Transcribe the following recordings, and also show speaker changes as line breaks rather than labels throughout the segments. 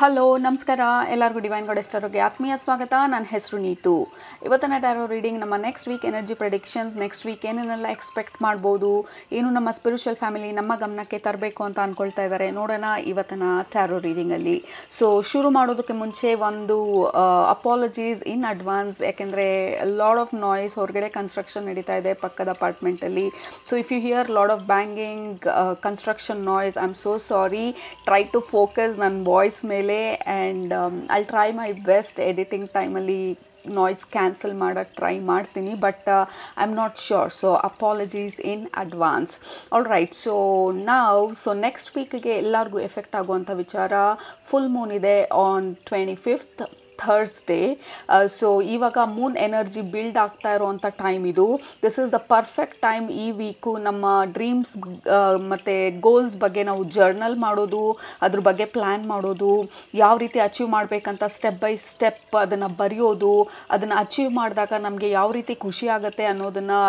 Hello ನಮಸ್ಕಾರ ಎಲ್ಲರಿಗೂ divine goddess ಟಾರೋಗೆ ಆತ್ಮೀಯ ಸ್ವಾಗತ. ನನ್ನ ಹೆಸರು ನೀತು. ಇವತ್ತಿನ ಟಾರೋ ರೀಡಿಂಗ್ ನಮ್ಮ next week energy predictions, next week ಏನೇನೆಲ್ಲ ಎಕ್ಸ್ಪೆಕ್ಟ್ ಮಾಡ್ಬೋದು, ಏನು ನಮ್ಮ ಸ್ಪಿರಿಚುವಲ್ ಫ್ಯಾಮಿಲಿ ನಮ್ಮ ಗಮನಕ್ಕೆ ತರಬೇಕು ಅಂತ ಅಂದ್ಕೊಳ್ತಾ ಇದ್ದಾರೆ, ನೋಡೋಣ ಇವತ್ತಿನ ಟಾರೋ ರೀಡಿಂಗಲ್ಲಿ. ಸೊ ಶುರು ಮಾಡೋದಕ್ಕೆ ಮುಂಚೆ ಒಂದು ಅಪಾಲಜೀಸ್ ಇನ್ ಅಡ್ವಾನ್ಸ್, ಯಾಕೆಂದರೆ ಲಾಡ್ ಆಫ್ ನಾಯ್ಸ್, ಹೊರಗಡೆ ಕನ್ಸ್ಟ್ರಕ್ಷನ್ ನಡೀತಾ ಇದೆ ಪಕ್ಕದ ಅಪಾರ್ಟ್ಮೆಂಟಲ್ಲಿ. So if you hear lot of banging, construction noise, I am so sorry. Try to focus ನನ್ನ ವಾಯ್ಸ್ ಮೇಲೆ and I'll try my best. Editing ಟೈಮಲ್ಲಿ ನಾಯ್ಸ್ ಕ್ಯಾನ್ಸಲ್ ಮಾಡೋಕ್ಕೆ ಟ್ರೈ ಮಾಡ್ತೀನಿ, but I am not sure. So apologies in advance. All right. So next ವೀಕ್ಗೆ ಎಲ್ಲರಿಗೂ effect ಆಗುವಂಥ ವಿಚಾರ, full moon ಇದೆ ಆನ್ 25th ಥರ್ಸ್ಡೇ. ಸೊ ಇವಾಗ ಮೂನ್ ಎನರ್ಜಿ ಬಿಲ್ಡ್ ಆಗ್ತಾ ಇರೋವಂಥ ಟೈಮ್ ಇದು. This is the perfect time. ಈ ವೀಕು ನಮ್ಮ ಡ್ರೀಮ್ಸ್ ಮತ್ತು ಗೋಲ್ಸ್ ಬಗ್ಗೆ ನಾವು ಜರ್ನಲ್ ಮಾಡೋದು, ಅದ್ರ ಬಗ್ಗೆ ಪ್ಲ್ಯಾನ್ ಮಾಡೋದು, ಯಾವ ರೀತಿ ಅಚೀವ್ ಮಾಡಬೇಕಂತ ಸ್ಟೆಪ್ ಬೈ ಸ್ಟೆಪ್ ಅದನ್ನು ಬರೆಯೋದು, ಅದನ್ನು ಅಚೀವ್ ಮಾಡಿದಾಗ ನಮಗೆ ಯಾವ ರೀತಿ ಖುಷಿ ಆಗುತ್ತೆ ಅನ್ನೋದನ್ನು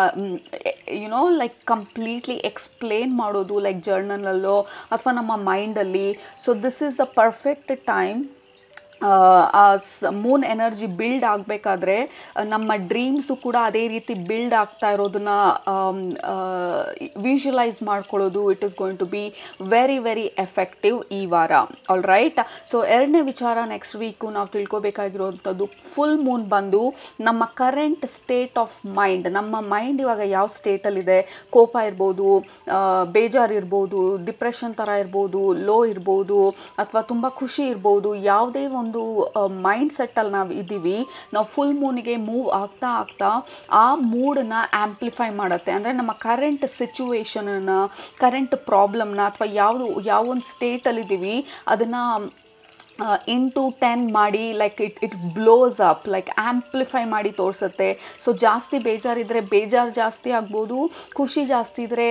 ಲೈಕ್ ಕಂಪ್ಲೀಟ್ಲಿ ಎಕ್ಸ್ಪ್ಲೇನ್ ಮಾಡೋದು, ಲೈಕ್ ಜರ್ನಲಲ್ಲೋ ಅಥವಾ ನಮ್ಮ ಮೈಂಡಲ್ಲಿ. So this is the perfect time. Moon energy build ಆಗಬೇಕಾದ್ರೆ ನಮ್ಮ ಡ್ರೀಮ್ಸು ಕೂಡ ಅದೇ ರೀತಿ ಬಿಲ್ಡ್ ಆಗ್ತಾ ಇರೋದನ್ನು ವಿಜುವಲೈಸ್ ಮಾಡ್ಕೊಳ್ಳೋದು, it is going to be very very effective ಈ ವಾರ. All right. ಸೊ ಎರಡನೇ ವಿಚಾರ, ನೆಕ್ಸ್ಟ್ ವೀಕು ನಾವು ತಿಳ್ಕೊಬೇಕಾಗಿರೋವಂಥದ್ದು, ಫುಲ್ ಮೂನ್ ಬಂದು ನಮ್ಮ ಕರೆಂಟ್ ಸ್ಟೇಟ್ ಆಫ್ ಮೈಂಡ್, ನಮ್ಮ ಮೈಂಡ್ ಇವಾಗ ಯಾವ ಸ್ಟೇಟಲ್ಲಿದೆ, ಕೋಪ ಇರ್ಬೋದು, ಬೇಜಾರಿರ್ಬೋದು, ಡಿಪ್ರೆಷನ್ ಥರ ಇರ್ಬೋದು, ಲೋ ಇರ್ಬೋದು, ಅಥವಾ ತುಂಬ ಖುಷಿ ಇರ್ಬೋದು, ಯಾವುದೇ ಒಂದು ಮೈಂಡ್ ಸೆಟ್ಟಲ್ಲಿ ನಾವು ಇದ್ದೀವಿ, ನಾವು ಫುಲ್ ಮೂನಿಗೆ ಮೂವ್ ಆಗ್ತಾ ಆಗ್ತಾ ಆ ಮೂಡನ್ನ ಆ್ಯಂಪ್ಲಿಫೈ ಮಾಡುತ್ತೆ. ಅಂದರೆ ನಮ್ಮ ಕರೆಂಟ್ ಸಿಚುವೇಶನನ್ನು, ಕರೆಂಟ್ ಪ್ರಾಬ್ಲಮ್ನ, ಅಥವಾ ಯಾವೊಂದು ಸ್ಟೇಟಲ್ಲಿದ್ದೀವಿ ಅದನ್ನು ಇಂಟು 10 ಮಾಡಿ, like it blows up, like amplify ಮಾಡಿ ತೋರಿಸುತ್ತೆ. ಸೊ ಜಾಸ್ತಿ ಬೇಜಾರಿದ್ದರೆ ಬೇಜಾರು ಜಾಸ್ತಿ ಆಗ್ಬೋದು, ಖುಷಿ ಜಾಸ್ತಿ ಇದ್ದರೆ,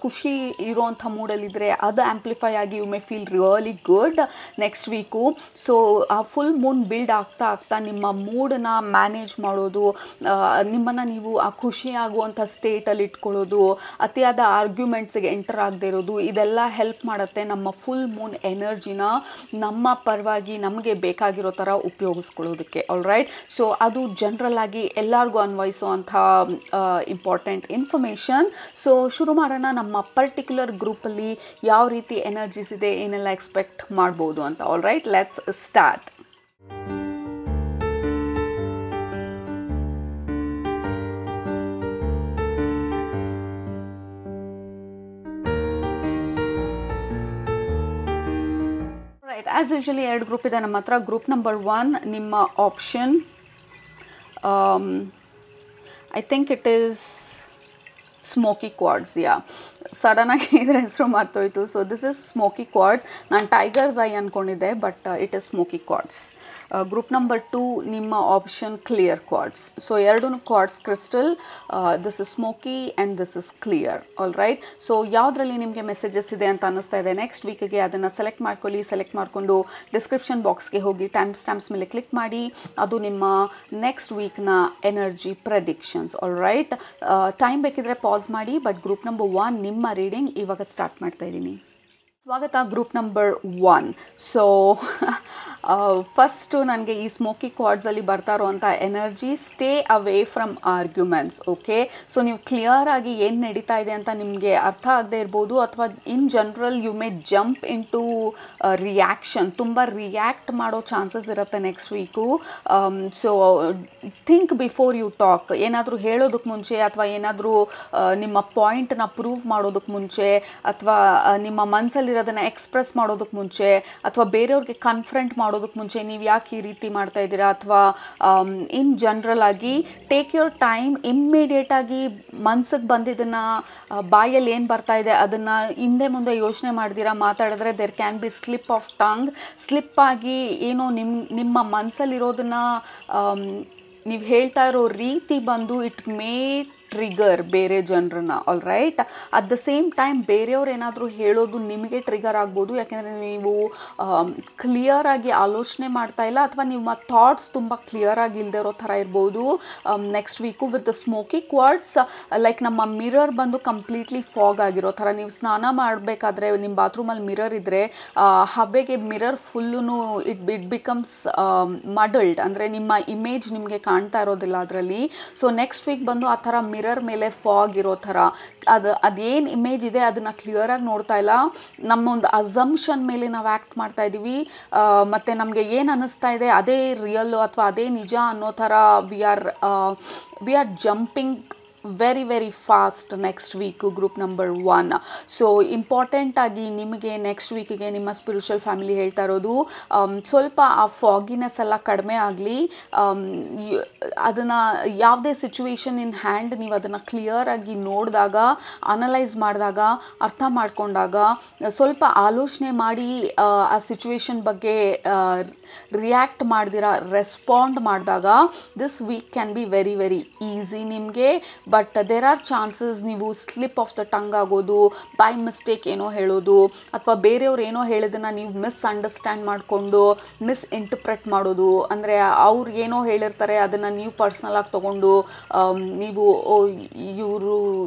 ಖುಷಿ ಇರೋವಂಥ ಮೂಡಲ್ಲಿದ್ದರೆ ಅದು ಆ್ಯಂಪ್ಲಿಫೈ ಆಗಿ you may feel really good next week. So ಆ ಫುಲ್ ಮೂನ್ ಬಿಲ್ಡ್ ಆಗ್ತಾ ಆಗ್ತಾ ನಿಮ್ಮ ಮೂಡನ್ನ ಮ್ಯಾನೇಜ್ ಮಾಡೋದು, ನಿಮ್ಮನ್ನು ನೀವು ಆ ಖುಷಿ ಆಗುವಂಥ ಸ್ಟೇಟಲ್ಲಿ ಇಟ್ಕೊಳ್ಳೋದು, ಅತಿಯಾದ ಆರ್ಗ್ಯುಮೆಂಟ್ಸಿಗೆ ಎಂಟರ್ ಆಗದೆ ಇರೋದು, ಇದೆಲ್ಲ ಹೆಲ್ಪ್ ಮಾಡುತ್ತೆ ನಮ್ಮ ಫುಲ್ ಮೂನ್ ಎನರ್ಜಿನ ನಮ್ಮ ಪರವಾಗಿ ನಮಗೆ ಬೇಕಾಗಿರೋ ಥರ ಉಪಯೋಗಿಸ್ಕೊಳ್ಳೋದಕ್ಕೆ. All right. ಸೊ ಅದು ಜನರಲ್ ಆಗಿ ಎಲ್ಲರಿಗೂ ಅನ್ವಯಿಸುವಂಥ ಇಂಪಾರ್ಟೆಂಟ್ ಇನ್ಫಾರ್ಮೇಷನ್. ಸೊ ಶುರು ಮಾಡೋಣ. ನಮ್ಮ ಪರ್ಟಿಕ್ಯುಲರ್ ಗ್ರೂಪಲ್ಲಿ ಯಾವ ರೀತಿ ಎನರ್ಜೀಸ್ ಇದೆ, ಏನೆಲ್ಲ ಎಕ್ಸ್ಪೆಕ್ಟ್ ಮಾಡ್ಬೋದು ಅಂತ. All right, let's start. As usually ಎರಡು ಗ್ರೂಪ್ ಇದೆ ನಮ್ಮ ಹತ್ರ. ಗ್ರೂಪ್ ನಂಬರ್ 1 ನಿಮ್ಮ option, I think it is smoky quartz. ಸಡನ್ನಾಗಿ ಇದ್ರ ಹೆಸರು ಮರ್ತೋಯ್ತು. So this is smoky quartz. ನಾನು ಟೈಗರ್ಸ್ ಐ ಅಂದ್ಕೊಂಡಿದ್ದೆ, but it is smoky quartz. Group number 2 ನಿಮ್ಮ ಆಪ್ಷನ್ ಕ್ಲಿಯರ್ ಕ್ವಾರ್ಡ್ಸ್. ಸೊ ಎರಡೂ quartz crystal. This is smoky and this is clear. All right. So ಯಾವುದರಲ್ಲಿ ನಿಮಗೆ ಮೆಸೇಜಸ್ ಇದೆ ಅಂತ ಅನ್ನಿಸ್ತಾ ಇದೆ ನೆಕ್ಸ್ಟ್ ವೀಕಿಗೆ, ಅದನ್ನು ಸೆಲೆಕ್ಟ್ ಮಾಡ್ಕೊಳ್ಳಿ. ಸೆಲೆಕ್ಟ್ ಮಾಡಿಕೊಂಡು ಡಿಸ್ಕ್ರಿಪ್ಷನ್ ಬಾಕ್ಸ್ಗೆ ಹೋಗಿ ಟೈಮ್ ಸ್ಟ್ಯಾಂಪ್ಸ್ ಮೇಲೆ ಕ್ಲಿಕ್ ಮಾಡಿ. ಅದು ನಿಮ್ಮ ನೆಕ್ಸ್ಟ್ ವೀಕ್ನ energy predictions. All right. Time ಬೇಕಿದ್ರೆ ಪಾಸ್ ಮಾಡಿ, ಬಟ್ ಗ್ರೂಪ್ ನಂಬರ್ 1 ನಿಮ್ಮ ರೀಡಿಂಗ್ ಇವಾಗ ಸ್ಟಾರ್ಟ್ ಮಾಡ್ತಾ ಇದ್ದೀನಿ. ಸ್ವಾಗತ ಗ್ರೂಪ್ ನಂಬರ್ 1. ಸೊ ಫಸ್ಟು ನನಗೆ ಈ ಸ್ಮೋಕಿ ಕ್ವಾರ್ಡ್ಸಲ್ಲಿ ಬರ್ತಾ ಇರೋವಂಥ energy, stay away from arguments. Okay. So ನೀವು ಕ್ಲಿಯರ್ ಆಗಿ ಏನು ನಡೀತಾ ಇದೆ ಅಂತ ನಿಮಗೆ ಅರ್ಥ ಆಗದೆ ಇರ್ಬೋದು, ಅಥವಾ in general you may jump into reaction, ತುಂಬ ರಿಯಾಕ್ಟ್ ಮಾಡೋ ಚಾನ್ಸಸ್ ಇರುತ್ತೆ next week. So think before you talk. ಏನಾದರೂ ಹೇಳೋದಕ್ಕೆ ಮುಂಚೆ, ಅಥವಾ ಏನಾದರೂ ನಿಮ್ಮ ಪಾಯಿಂಟನ್ನ ಪ್ರೂವ್ ಮಾಡೋದಕ್ಕೆ ಮುಂಚೆ, ಅಥವಾ ನಿಮ್ಮ ಮನಸ್ಸಲ್ಲಿರೋದನ್ನು ಎಕ್ಸ್ಪ್ರೆಸ್ ಮಾಡೋದಕ್ಕೆ ಮುಂಚೆ, ಅಥವಾ ಬೇರೆಯವ್ರಿಗೆ ಕನ್ಫ್ರಂಟ್ ಮಾಡೋದಕ್ಕೆ ಮುಂಚೆ ನೀವು ಯಾಕೆ ಈ ರೀತಿ ಮಾಡ್ತಾ ಇದ್ದೀರಾ, ಅಥವಾ ಇನ್ ಜನರಲ್ ಆಗಿ ಟೇಕ್ ಯುವರ್ ಟೈಮ್. ಇಮ್ಮಿಡಿಯೇಟಾಗಿ ಮನ್ಸಿಗೆ ಬಂದಿದ್ದನ್ನು, ಬಾಯಲ್ಲಿ ಏನು ಬರ್ತಾ ಇದೆ ಅದನ್ನು ಹಿಂದೆ ಮುಂದೆ ಯೋಚನೆ ಮಾಡ್ದಿರಾ ಮಾತಾಡಿದ್ರೆ there can be slip of tongue. Slip ಆಗಿ ಏನೋ ನಿಮ್ಮ ಮನಸ್ಸಲ್ಲಿರೋದನ್ನು ನೀವು ಹೇಳ್ತಾ ಇರೋ ರೀತಿ ಬಂದು ಇಟ್ ಮೇ ಟ್ರಿಗರ್ ಬೇರೆ ಜನರನ್ನ. All right, at the same time ಬೇರೆಯವ್ರು ಏನಾದರೂ ಹೇಳೋದು ನಿಮಗೆ ಟ್ರಿಗರ್ ಆಗ್ಬೋದು, ಯಾಕೆಂದರೆ ನೀವು ಕ್ಲಿಯರ್ ಆಗಿ ಆಲೋಚನೆ ಮಾಡ್ತಾ ಇಲ್ಲ ಅಥವಾ ನಿಮ್ಮ ಥಾಟ್ಸ್ ತುಂಬ ಕ್ಲಿಯರ್ ಆಗಿ ಇಲ್ಲದೆ ಇರೋ ಥರ ಇರ್ಬೋದು. Next week with the smoky quartz, like ನಮ್ಮ ಮಿರರ್ ಬಂದು ಕಂಪ್ಲೀಟ್ಲಿ ಫಾಗ್ ಆಗಿರೋ ಥರ. ನೀವು ಸ್ನಾನ ಮಾಡಬೇಕಾದ್ರೆ ನಿಮ್ಮ ಬಾತ್ರೂಮಲ್ಲಿ ಮಿರರ್ ಇದ್ದರೆ ಹಬೆಗೆ ಮಿರರ್ ಫುಲ್ಲು ಇಟ್ ಬಿಕಮ್ಸ್ ಮಡಲ್ಡ್, ಅಂದರೆ ನಿಮ್ಮ ಇಮೇಜ್ ನಿಮಗೆ ಕಾಣ್ತಾ ಇರೋದಿಲ್ಲ ಅದರಲ್ಲಿ. ಸೊ ನೆಕ್ಸ್ಟ್ ವೀಕ್ ಬಂದು ಆ ಥರ ಮಿರರ್ ಮೇಲೆ ಫಾಗ್ ಇರೋ ಥರ, ಅದೇನು ಇಮೇಜ್ ಇದೆ ಅದನ್ನು ಕ್ಲಿಯರಾಗಿ ನೋಡ್ತಾ ಇಲ್ಲ, ನಮ್ಮೊಂದು ಅಸಂಪ್ಷನ್ ಮೇಲೆ ನಾವು ಆ್ಯಕ್ಟ್ ಮಾಡ್ತಾ ಇದ್ದೀವಿ, ಮತ್ತು ನಮಗೆ ಏನು ಅನ್ನಿಸ್ತಾ ಇದೆ ಅದೇ ರಿಯಲ್ಲು ಅಥವಾ ಅದೇ ನಿಜ ಅನ್ನೋ ಥರ we are jumping very very fast next week group number 1. So ಇಂಪಾರ್ಟೆಂಟಾಗಿ ನಿಮಗೆ ನೆಕ್ಸ್ಟ್ ವೀಕಿಗೆ ನಿಮ್ಮ ಸ್ಪಿರಿಚುವಲ್ ಫ್ಯಾಮಿಲಿ ಹೇಳ್ತಾ ಇರೋದು, ಸ್ವಲ್ಪ ಆ ಫಾಗಿನೆಸ್ ಎಲ್ಲ ಕಡಿಮೆ ಆಗಲಿ. ಅದನ್ನು ಯಾವುದೇ ಸಿಚುವೇಶನ್ ಇನ್ ಹ್ಯಾಂಡ್ ನೀವು ಅದನ್ನು ಕ್ಲಿಯರಾಗಿ ನೋಡಿದಾಗ, ಅನಲೈಸ್ ಮಾಡಿದಾಗ, ಅರ್ಥ ಮಾಡ್ಕೊಂಡಾಗ, ಸ್ವಲ್ಪ ಆಲೋಚನೆ ಮಾಡಿ ಆ ಸಿಚುವೇಶನ್ ಬಗ್ಗೆ ರಿಯಾಕ್ಟ್ ಮಾಡ್ದಿರ ರೆಸ್ಪಾಂಡ್ ಮಾಡಿದಾಗ this week can be very very easy ನಿಮಗೆ. ಬಟ್ ದೇರ್ ಆರ್ ಚಾನ್ಸಸ್ ನೀವು ಸ್ಲಿಪ್ ಆಫ್ ದ ಟಂಗ್ ಆಗೋದು, ಬೈ ಮಿಸ್ಟೇಕ್ ಏನೋ ಹೇಳೋದು, ಅಥವಾ ಬೇರೆಯವ್ರು ಏನೋ ಹೇಳಿದ್ದನ್ನು ನೀವು ಮಿಸ್ಅಂಡರ್ಸ್ಟ್ಯಾಂಡ್ ಮಾಡಿಕೊಂಡು ಮಿಸ್ಇಂಟರ್ಪ್ರೆಟ್ ಮಾಡೋದು. ಅಂದರೆ ಅವ್ರು ಏನೋ ಹೇಳಿರ್ತಾರೆ ಅದನ್ನು ನೀವು ಪರ್ಸ್ನಲಾಗಿ ತೊಗೊಂಡು ನೀವು ಇವರು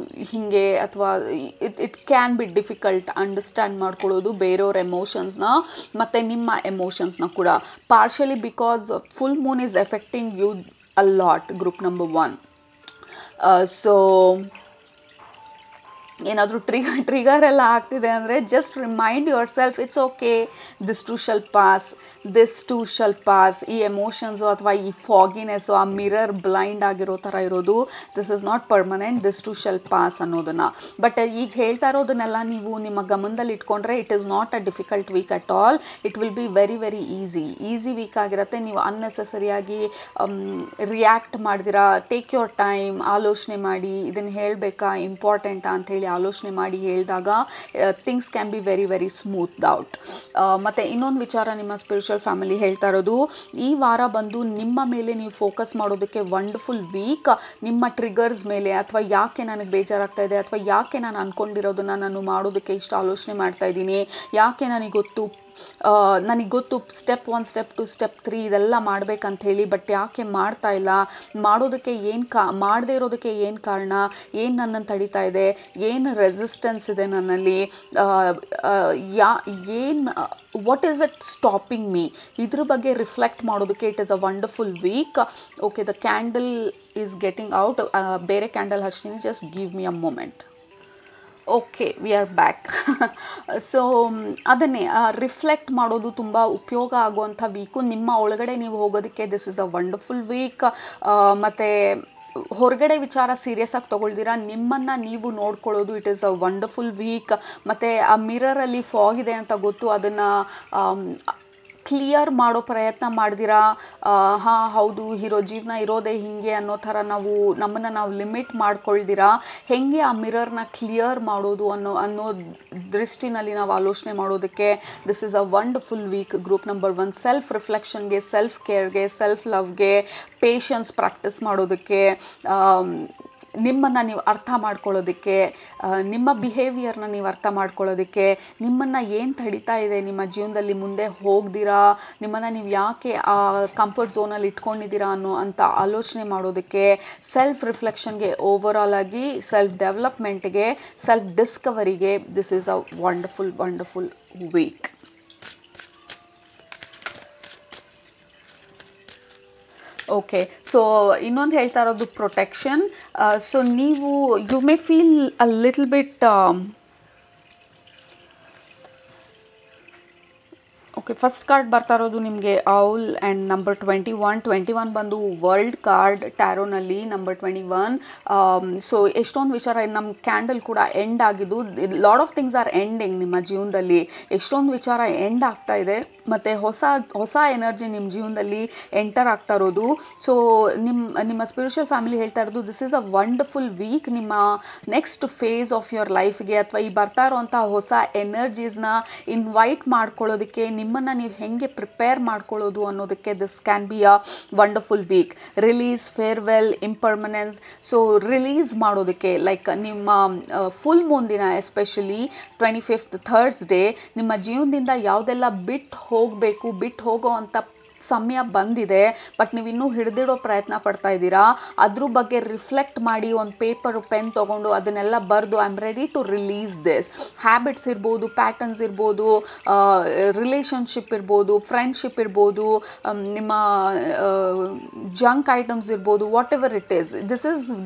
ಹೀಗೆ, ಅಥವಾ it can be difficult understand ಮಾಡ್ಕೊಳ್ಳೋದು ಬೇರೆಯವ್ರ ಎಮೋಷನ್ಸ್ನ ಮತ್ತು ನಿಮ್ಮ ಎಮೋಷನ್ಸ್ನ ಕೂಡ. Partially because full moon is affecting you a lot group number 1. So ಏನಾದರೂ ಟ್ರಿಗರ್ ಎಲ್ಲ ಆಗ್ತಿದೆ ಅಂದರೆ just remind yourself, it's okay, this too shall pass. ಈ ಎಮೋಷನ್ಸು ಅಥವಾ ಈ ಫಾಗಿನೆಸ್ಸು, ಆ ಮಿರರ್ ಬ್ಲೈಂಡ್ ಆಗಿರೋ ಥರ ಇರೋದು, this is not permanent, this too shall pass ಅನ್ನೋದನ್ನು. ಬಟ್ ಈಗ ಹೇಳ್ತಾ ಇರೋದನ್ನೆಲ್ಲ ನೀವು ನಿಮ್ಮ ಗಮನದಲ್ಲಿ ಇಟ್ಕೊಂಡ್ರೆ it is not a difficult week at all. It will be very very easy week ಆಗಿರುತ್ತೆ. ನೀವು ಅನ್ನೆಸೆಸರಿಯಾಗಿ ರಿಯಾಕ್ಟ್ ಮಾಡ್ದಿರಾ, ಟೇಕ್ ಯುವರ್ ಟೈಮ್, ಆಲೋಚನೆ ಮಾಡಿ ಇದನ್ನು ಹೇಳಬೇಕಾ ಇಂಪಾರ್ಟೆಂಟಾ ಅಂಥೇಳಿ ಆಲೋಚನೆ ಮಾಡಿ ಹೇಳಿದಾಗ things can be very very smooth out. ಮತ್ತು ಇನ್ನೊಂದು ವಿಚಾರ ನಿಮ್ಮ ಸ್ಪಿರಿಚುವಲ್ ಫ್ಯಾಮಿಲಿ ಹೇಳ್ತಾ ಇರೋದು, ಈ ವಾರ ಬಂದು ನಿಮ್ಮ ಮೇಲೆ ನೀವು ಫೋಕಸ್ ಮಾಡೋದಕ್ಕೆ ವಂಡರ್ಫುಲ್ ವೀಕ್. ನಿಮ್ಮ ಟ್ರಿಗರ್ಸ್ ಮೇಲೆ, ಅಥವಾ ಯಾಕೆ ನನಗೆ ಬೇಜಾರಾಗ್ತಾ ಇದೆ, ಅಥವಾ ಯಾಕೆ ನಾನು ಅಂದ್ಕೊಂಡಿರೋದನ್ನು ನಾನು ಮಾಡೋದಕ್ಕೆ ಇಷ್ಟು ಆಲೋಚನೆ ಮಾಡ್ತಾ ಇದ್ದೀನಿ, ಯಾಕೆ ನನಗೆ ಗೊತ್ತು ಸ್ಟೆಪ್ 1 ಸ್ಟೆಪ್ 2 ಸ್ಟೆಪ್ 3 ಇದೆಲ್ಲ ಮಾಡಬೇಕಂಥೇಳಿ, ಬಟ್ ಯಾಕೆ ಮಾಡ್ತಾ ಇಲ್ಲ, ಮಾಡೋದಕ್ಕೆ ಮಾಡದೇ ಇರೋದಕ್ಕೆ ಏನು ಕಾರಣ, ಏನು ನನ್ನನ್ನು ತಡೀತಾ ಇದೆ, ಏನು ರೆಸಿಸ್ಟೆನ್ಸ್ ಇದೆ ನನ್ನಲ್ಲಿ, what is it stopping me, ಇದ್ರ ಬಗ್ಗೆ ರಿಫ್ಲೆಕ್ಟ್ ಮಾಡೋದಕ್ಕೆ it is a wonderful week. Okay, the candle is getting out. ಬೇರೆ ಕ್ಯಾಂಡಲ್ ಹಚ್ತೀನಿ, just give me a moment. Okay, we are back. So ಅದನ್ನೇ ರಿಫ್ಲೆಕ್ಟ್ ಮಾಡೋದು ತುಂಬ ಉಪಯೋಗ ಆಗುವಂಥ ವೀಕು. ನಿಮ್ಮ ಒಳಗಡೆ ನೀವು ಹೋಗೋದಕ್ಕೆ this is a wonderful week. ಮತ್ತು ಹೊರಗಡೆ ವಿಚಾರ ಸೀರಿಯಸ್ ಆಗಿ ತೊಗೊಳ್ದಿರ ನಿಮ್ಮನ್ನು ನೀವು ನೋಡ್ಕೊಳ್ಳೋದು it is a wonderful week. ಮತ್ತು ಆ ಮಿರರಲ್ಲಿ ಫಾಗ್ ಇದೆ ಅಂತ ಗೊತ್ತು, ಅದನ್ನು ಕ್ಲಿಯರ್ ಮಾಡೋ ಪ್ರಯತ್ನ ಮಾಡ್ದಿರಾ, ಹಾಂ ಹೌದು ಜೀವನ ಇರೋದೇ ಹೀಗೆ ಅನ್ನೋ ಥರ ನಮ್ಮನ್ನು ನಾವು ಲಿಮಿಟ್ ಮಾಡ್ಕೊಳ್ದಿರಾ ಹೇಗೆ ಆ ಮಿರರ್ನ ಕ್ಲಿಯರ್ ಮಾಡೋದು ಅನ್ನೋ ದೃಷ್ಟಿನಲ್ಲಿ ನಾವು ಆಲೋಚನೆ ಮಾಡೋದಕ್ಕೆ this is a wonderful week group number 1. Self ರಿಫ್ಲೆಕ್ಷನ್ಗೆ, ಸೆಲ್ಫ್ ಕೇರ್ಗೆ, ಸೆಲ್ಫ್ ಲವ್ಗೆ, ಪೇಷನ್ಸ್ ಪ್ರಾಕ್ಟೀಸ್ ಮಾಡೋದಕ್ಕೆ, ನಿಮ್ಮನ್ನು ನೀವು ಅರ್ಥ ಮಾಡ್ಕೊಳ್ಳೋದಕ್ಕೆ, ನಿಮ್ಮ ಬಿಹೇವಿಯರ್ನ ನೀವು ಅರ್ಥ ಮಾಡ್ಕೊಳ್ಳೋದಕ್ಕೆ, ನಿಮ್ಮನ್ನು ಏನು ತಡೀತಾ ಇದೆ ನಿಮ್ಮ ಜೀವನದಲ್ಲಿ ಮುಂದೆ ಹೋಗ್ದಿರಾ, ನಿಮ್ಮನ್ನು ನೀವು ಯಾಕೆ ಆ ಕಂಫರ್ಟ್ ಝೋನಲ್ಲಿ ಇಟ್ಕೊಂಡಿದ್ದೀರಾ ಅಂತ ಆಲೋಚನೆ ಮಾಡೋದಕ್ಕೆ, ಸೆಲ್ಫ್ ರಿಫ್ಲೆಕ್ಷನ್ಗೆ, ಓವರಾಲ್ ಆಗಿ ಸೆಲ್ಫ್ ಡೆವಲಪ್ಮೆಂಟ್ಗೆ, ಸೆಲ್ಫ್ ಡಿಸ್ಕವರಿಗೆ this is a wonderful week. Okay, so ಇನ್ನೊಂದು ಹೇಳ್ತಾ ಇರೋದು protection. So you may feel a little bit okay, first card ಬರ್ತಾ ಇರೋದು ನಿಮಗೆ ಔಲ್ ಆ್ಯಂಡ್ ನಂಬರ್ 21 ಬಂದು ವರ್ಲ್ಡ್ ಕಾರ್ಡ್ ಟ್ಯಾರೋನಲ್ಲಿ ನಂಬರ್ 21. ಸೊ ಎಷ್ಟೊಂದು ವಿಚಾರ, ನಮ್ಮ ಕ್ಯಾಂಡಲ್ ಕೂಡ ಎಂಡ್ ಆಗಿದ್ದು, lot of things are ending ನಿಮ್ಮ ಜೀವನದಲ್ಲಿ, ಎಷ್ಟೊಂದು ವಿಚಾರ ಎಂಡ್ ಆಗ್ತಾ ಇದೆ ಮತ್ತು ಹೊಸ ಎನರ್ಜಿ ನಿಮ್ಮ ಜೀವನದಲ್ಲಿ ಎಂಟರ್ ಆಗ್ತಾ ಇರೋದು. ಸೊ ನಿಮ್ಮ ಸ್ಪಿರಿಚುವಲ್ ಫ್ಯಾಮಿಲಿ ಹೇಳ್ತಾ ಇರೋದು this is a wonderful weak. ನಿಮ್ಮ ನೆಕ್ಸ್ಟ್ ಫೇಸ್ ಆಫ್ ಯುವರ್ ಲೈಫ್ಗೆ ಅಥವಾ ಈ ಬರ್ತಾ ಇರೋವಂಥ ಹೊಸ ಎನರ್ಜೀಸ್ನ ಇನ್ವೈಟ್ ಮಾಡ್ಕೊಳ್ಳೋದಕ್ಕೆ, ನಿಮ್ಮ ನಿಮ್ಮನ್ನು ನೀವು ಹೆಂಗೆ ಪ್ರಿಪೇರ್ ಮಾಡ್ಕೊಳ್ಳೋದು ಅನ್ನೋದಕ್ಕೆ this can be a wonderful weak. Release, farewell, ಇಂಪರ್ಮನೆನ್ಸ್. So release ಮಾಡೋದಕ್ಕೆ ಲೈಕ್ ನಿಮ್ಮ ಫುಲ್ ಮೂನ್ ದಿನ ಎಸ್ಪೆಷಲಿ 25th ಥರ್ಸ್ಡೇ ನಿಮ್ಮ ಜೀವನದಿಂದ ಯಾವುದೆಲ್ಲ ಬಿಟ್ಟು ಹೋಗಬೇಕು, ಬಿಟ್ಟು ಹೋಗೋ ಅಂಥ ಸಮಯ ಬಂದಿದೆ, ಬಟ್ ನೀವು ಇನ್ನೂ ಹಿಡಿದಿಡೋ ಪ್ರಯತ್ನ ಪಡ್ತಾ ಇದ್ದೀರಾ, ಅದ್ರ ಬಗ್ಗೆ ರಿಫ್ಲೆಕ್ಟ್ ಮಾಡಿ ಒಂದು ಪೇಪರು ಪೆನ್ ತೊಗೊಂಡು ಅದನ್ನೆಲ್ಲ ಬರೆದು I am ready to release this. Habits ಇರ್ಬೋದು, ಪ್ಯಾಟರ್ನ್ಸ್ ಇರ್ಬೋದು, ರಿಲೇಷನ್ಶಿಪ್ ಇರ್ಬೋದು, ಫ್ರೆಂಡ್ಶಿಪ್ ಇರ್ಬೋದು, ನಿಮ್ಮ ಜಂಕ್ ಐಟಮ್ಸ್ ಇರ್ಬೋದು, whatever it is.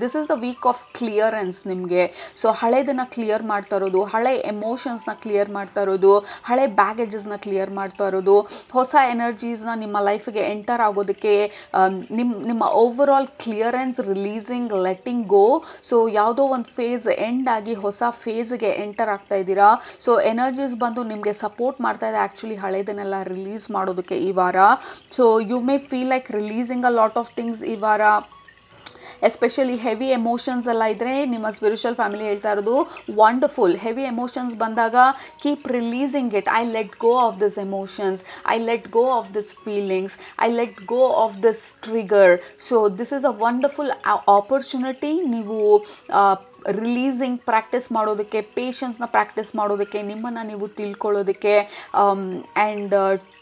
This is the week of clearance ನಿಮಗೆ. ಸೊ ಹಳೆದನ್ನು ಕ್ಲಿಯರ್ ಮಾಡ್ತಾ ಇರೋದು, ಹಳೆ ಎಮೋಷನ್ಸ್ನ ಕ್ಲಿಯರ್ ಮಾಡ್ತಾ ಇರೋದು, ಹಳೆ ಬ್ಯಾಗೇಜಸ್ನ ಕ್ಲಿಯರ್ ಮಾಡ್ತಾ ಇರೋದು, ಹೊಸ ಎನರ್ಜೀಸ್ನ ನಿಮ್ಮ ಲೈಫಿಗೆ ಎಂಟರ್ ಆಗೋದಕ್ಕೆ, ನಿಮ್ಮ overall clearance, releasing, letting go. So ಯಾವುದೋ ಒಂದು ಫೇಸ್ ಎಂಡ್ ಆಗಿ ಹೊಸ ಫೇಸ್ಗೆ ಎಂಟರ್ ಆಗ್ತಾ ಇದ್ದೀರಾ. ಸೊ ಎನರ್ಜೀಸ್ ಬಂದು ನಿಮಗೆ ಸಪೋರ್ಟ್ ಮಾಡ್ತಾ ಇದೆ ಆ್ಯಕ್ಚುಲಿ ಹಳೇದನ್ನೆಲ್ಲ ರಿಲೀಸ್ ಮಾಡೋದಕ್ಕೆ ಈ ವಾರ. So you may feel like releasing a lot of things ಈ ವಾರ. ಎಸ್ಪೆಷಲಿ ಹೆವಿ ಎಮೋಷನ್ಸ್ ಎಲ್ಲ ಇದ್ದರೆ ನಿಮ್ಮ ಸ್ಪಿರಿಚುವಲ್ ಫ್ಯಾಮಿಲಿ ಹೇಳ್ತಾ ಇರೋದು ವಂಡರ್ಫುಲ್. ಹೆವಿ ಎಮೋಷನ್ಸ್ ಬಂದಾಗ keep releasing it. I let go of this emotions, I let go of this feelings, I let go of this trigger. So this is a wonderful opportunity. ನೀವು releasing practice ಮಾಡೋದಕ್ಕೆ, ಪೇಷನ್ಸ್ನ practice ಮಾಡೋದಕ್ಕೆ, ನಿಮ್ಮನ್ನು ನೀವು ತಿಳ್ಕೊಳ್ಳೋದಕ್ಕೆ, and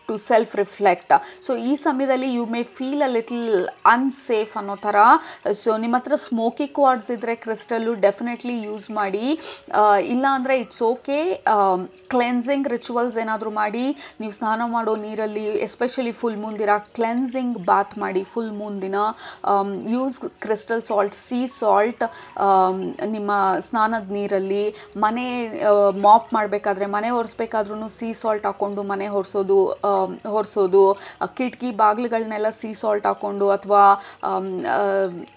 to self reflect. So ಈ ಸಮಯದಲ್ಲಿ you may feel a little unsafe ಅನ್ನೋ ಥರ. ಸೊ ನಿಮ್ಮ ಹತ್ರ ಸ್ಮೋಕಿ ಕ್ವಾರ್ಡ್ಸ್ ಇದ್ದರೆ ಕ್ರಿಸ್ಟಲ್ಲು ಡೆಫಿನೆಟ್ಲಿ ಯೂಸ್ ಮಾಡಿ. ಇಲ್ಲ ಅಂದರೆ ಇಟ್ಸ್ ಓಕೆ. ಕ್ಲೆನ್ಸಿಂಗ್ ರಿಚುವಲ್ಸ್ ಏನಾದರೂ ಮಾಡಿ, ನೀವು ಸ್ನಾನ ಮಾಡೋ ನೀರಲ್ಲಿ ಎಸ್ಪೆಷಲಿ ಫುಲ್ ಮೂನ್ ದಿನ ಕ್ಲೆನ್ಸಿಂಗ್ ಬಾತ್ ಮಾಡಿ. ಫುಲ್ ಮೂನ್ ದಿನ use crystal salt, sea salt ನಿಮ್ಮ ಸ್ನಾನದ ನೀರಲ್ಲಿ. ಮನೆ ಮಾಪ್ ಮಾಡಬೇಕಾದ್ರೆ, ಮನೆ ಒರೆಸ್ಬೇಕಾದ್ರೂ ಸೀ ಸಾಲ್ಟ್ ಹಾಕ್ಕೊಂಡು ಮನೆ ಹೊರಿಸೋದು. ಕಿಟಕಿ ಬಾಗಿಲುಗಳನ್ನೆಲ್ಲ ಸೀ ಸಾಲ್ಟ್ ಹಾಕ್ಕೊಂಡು, ಅಥವಾ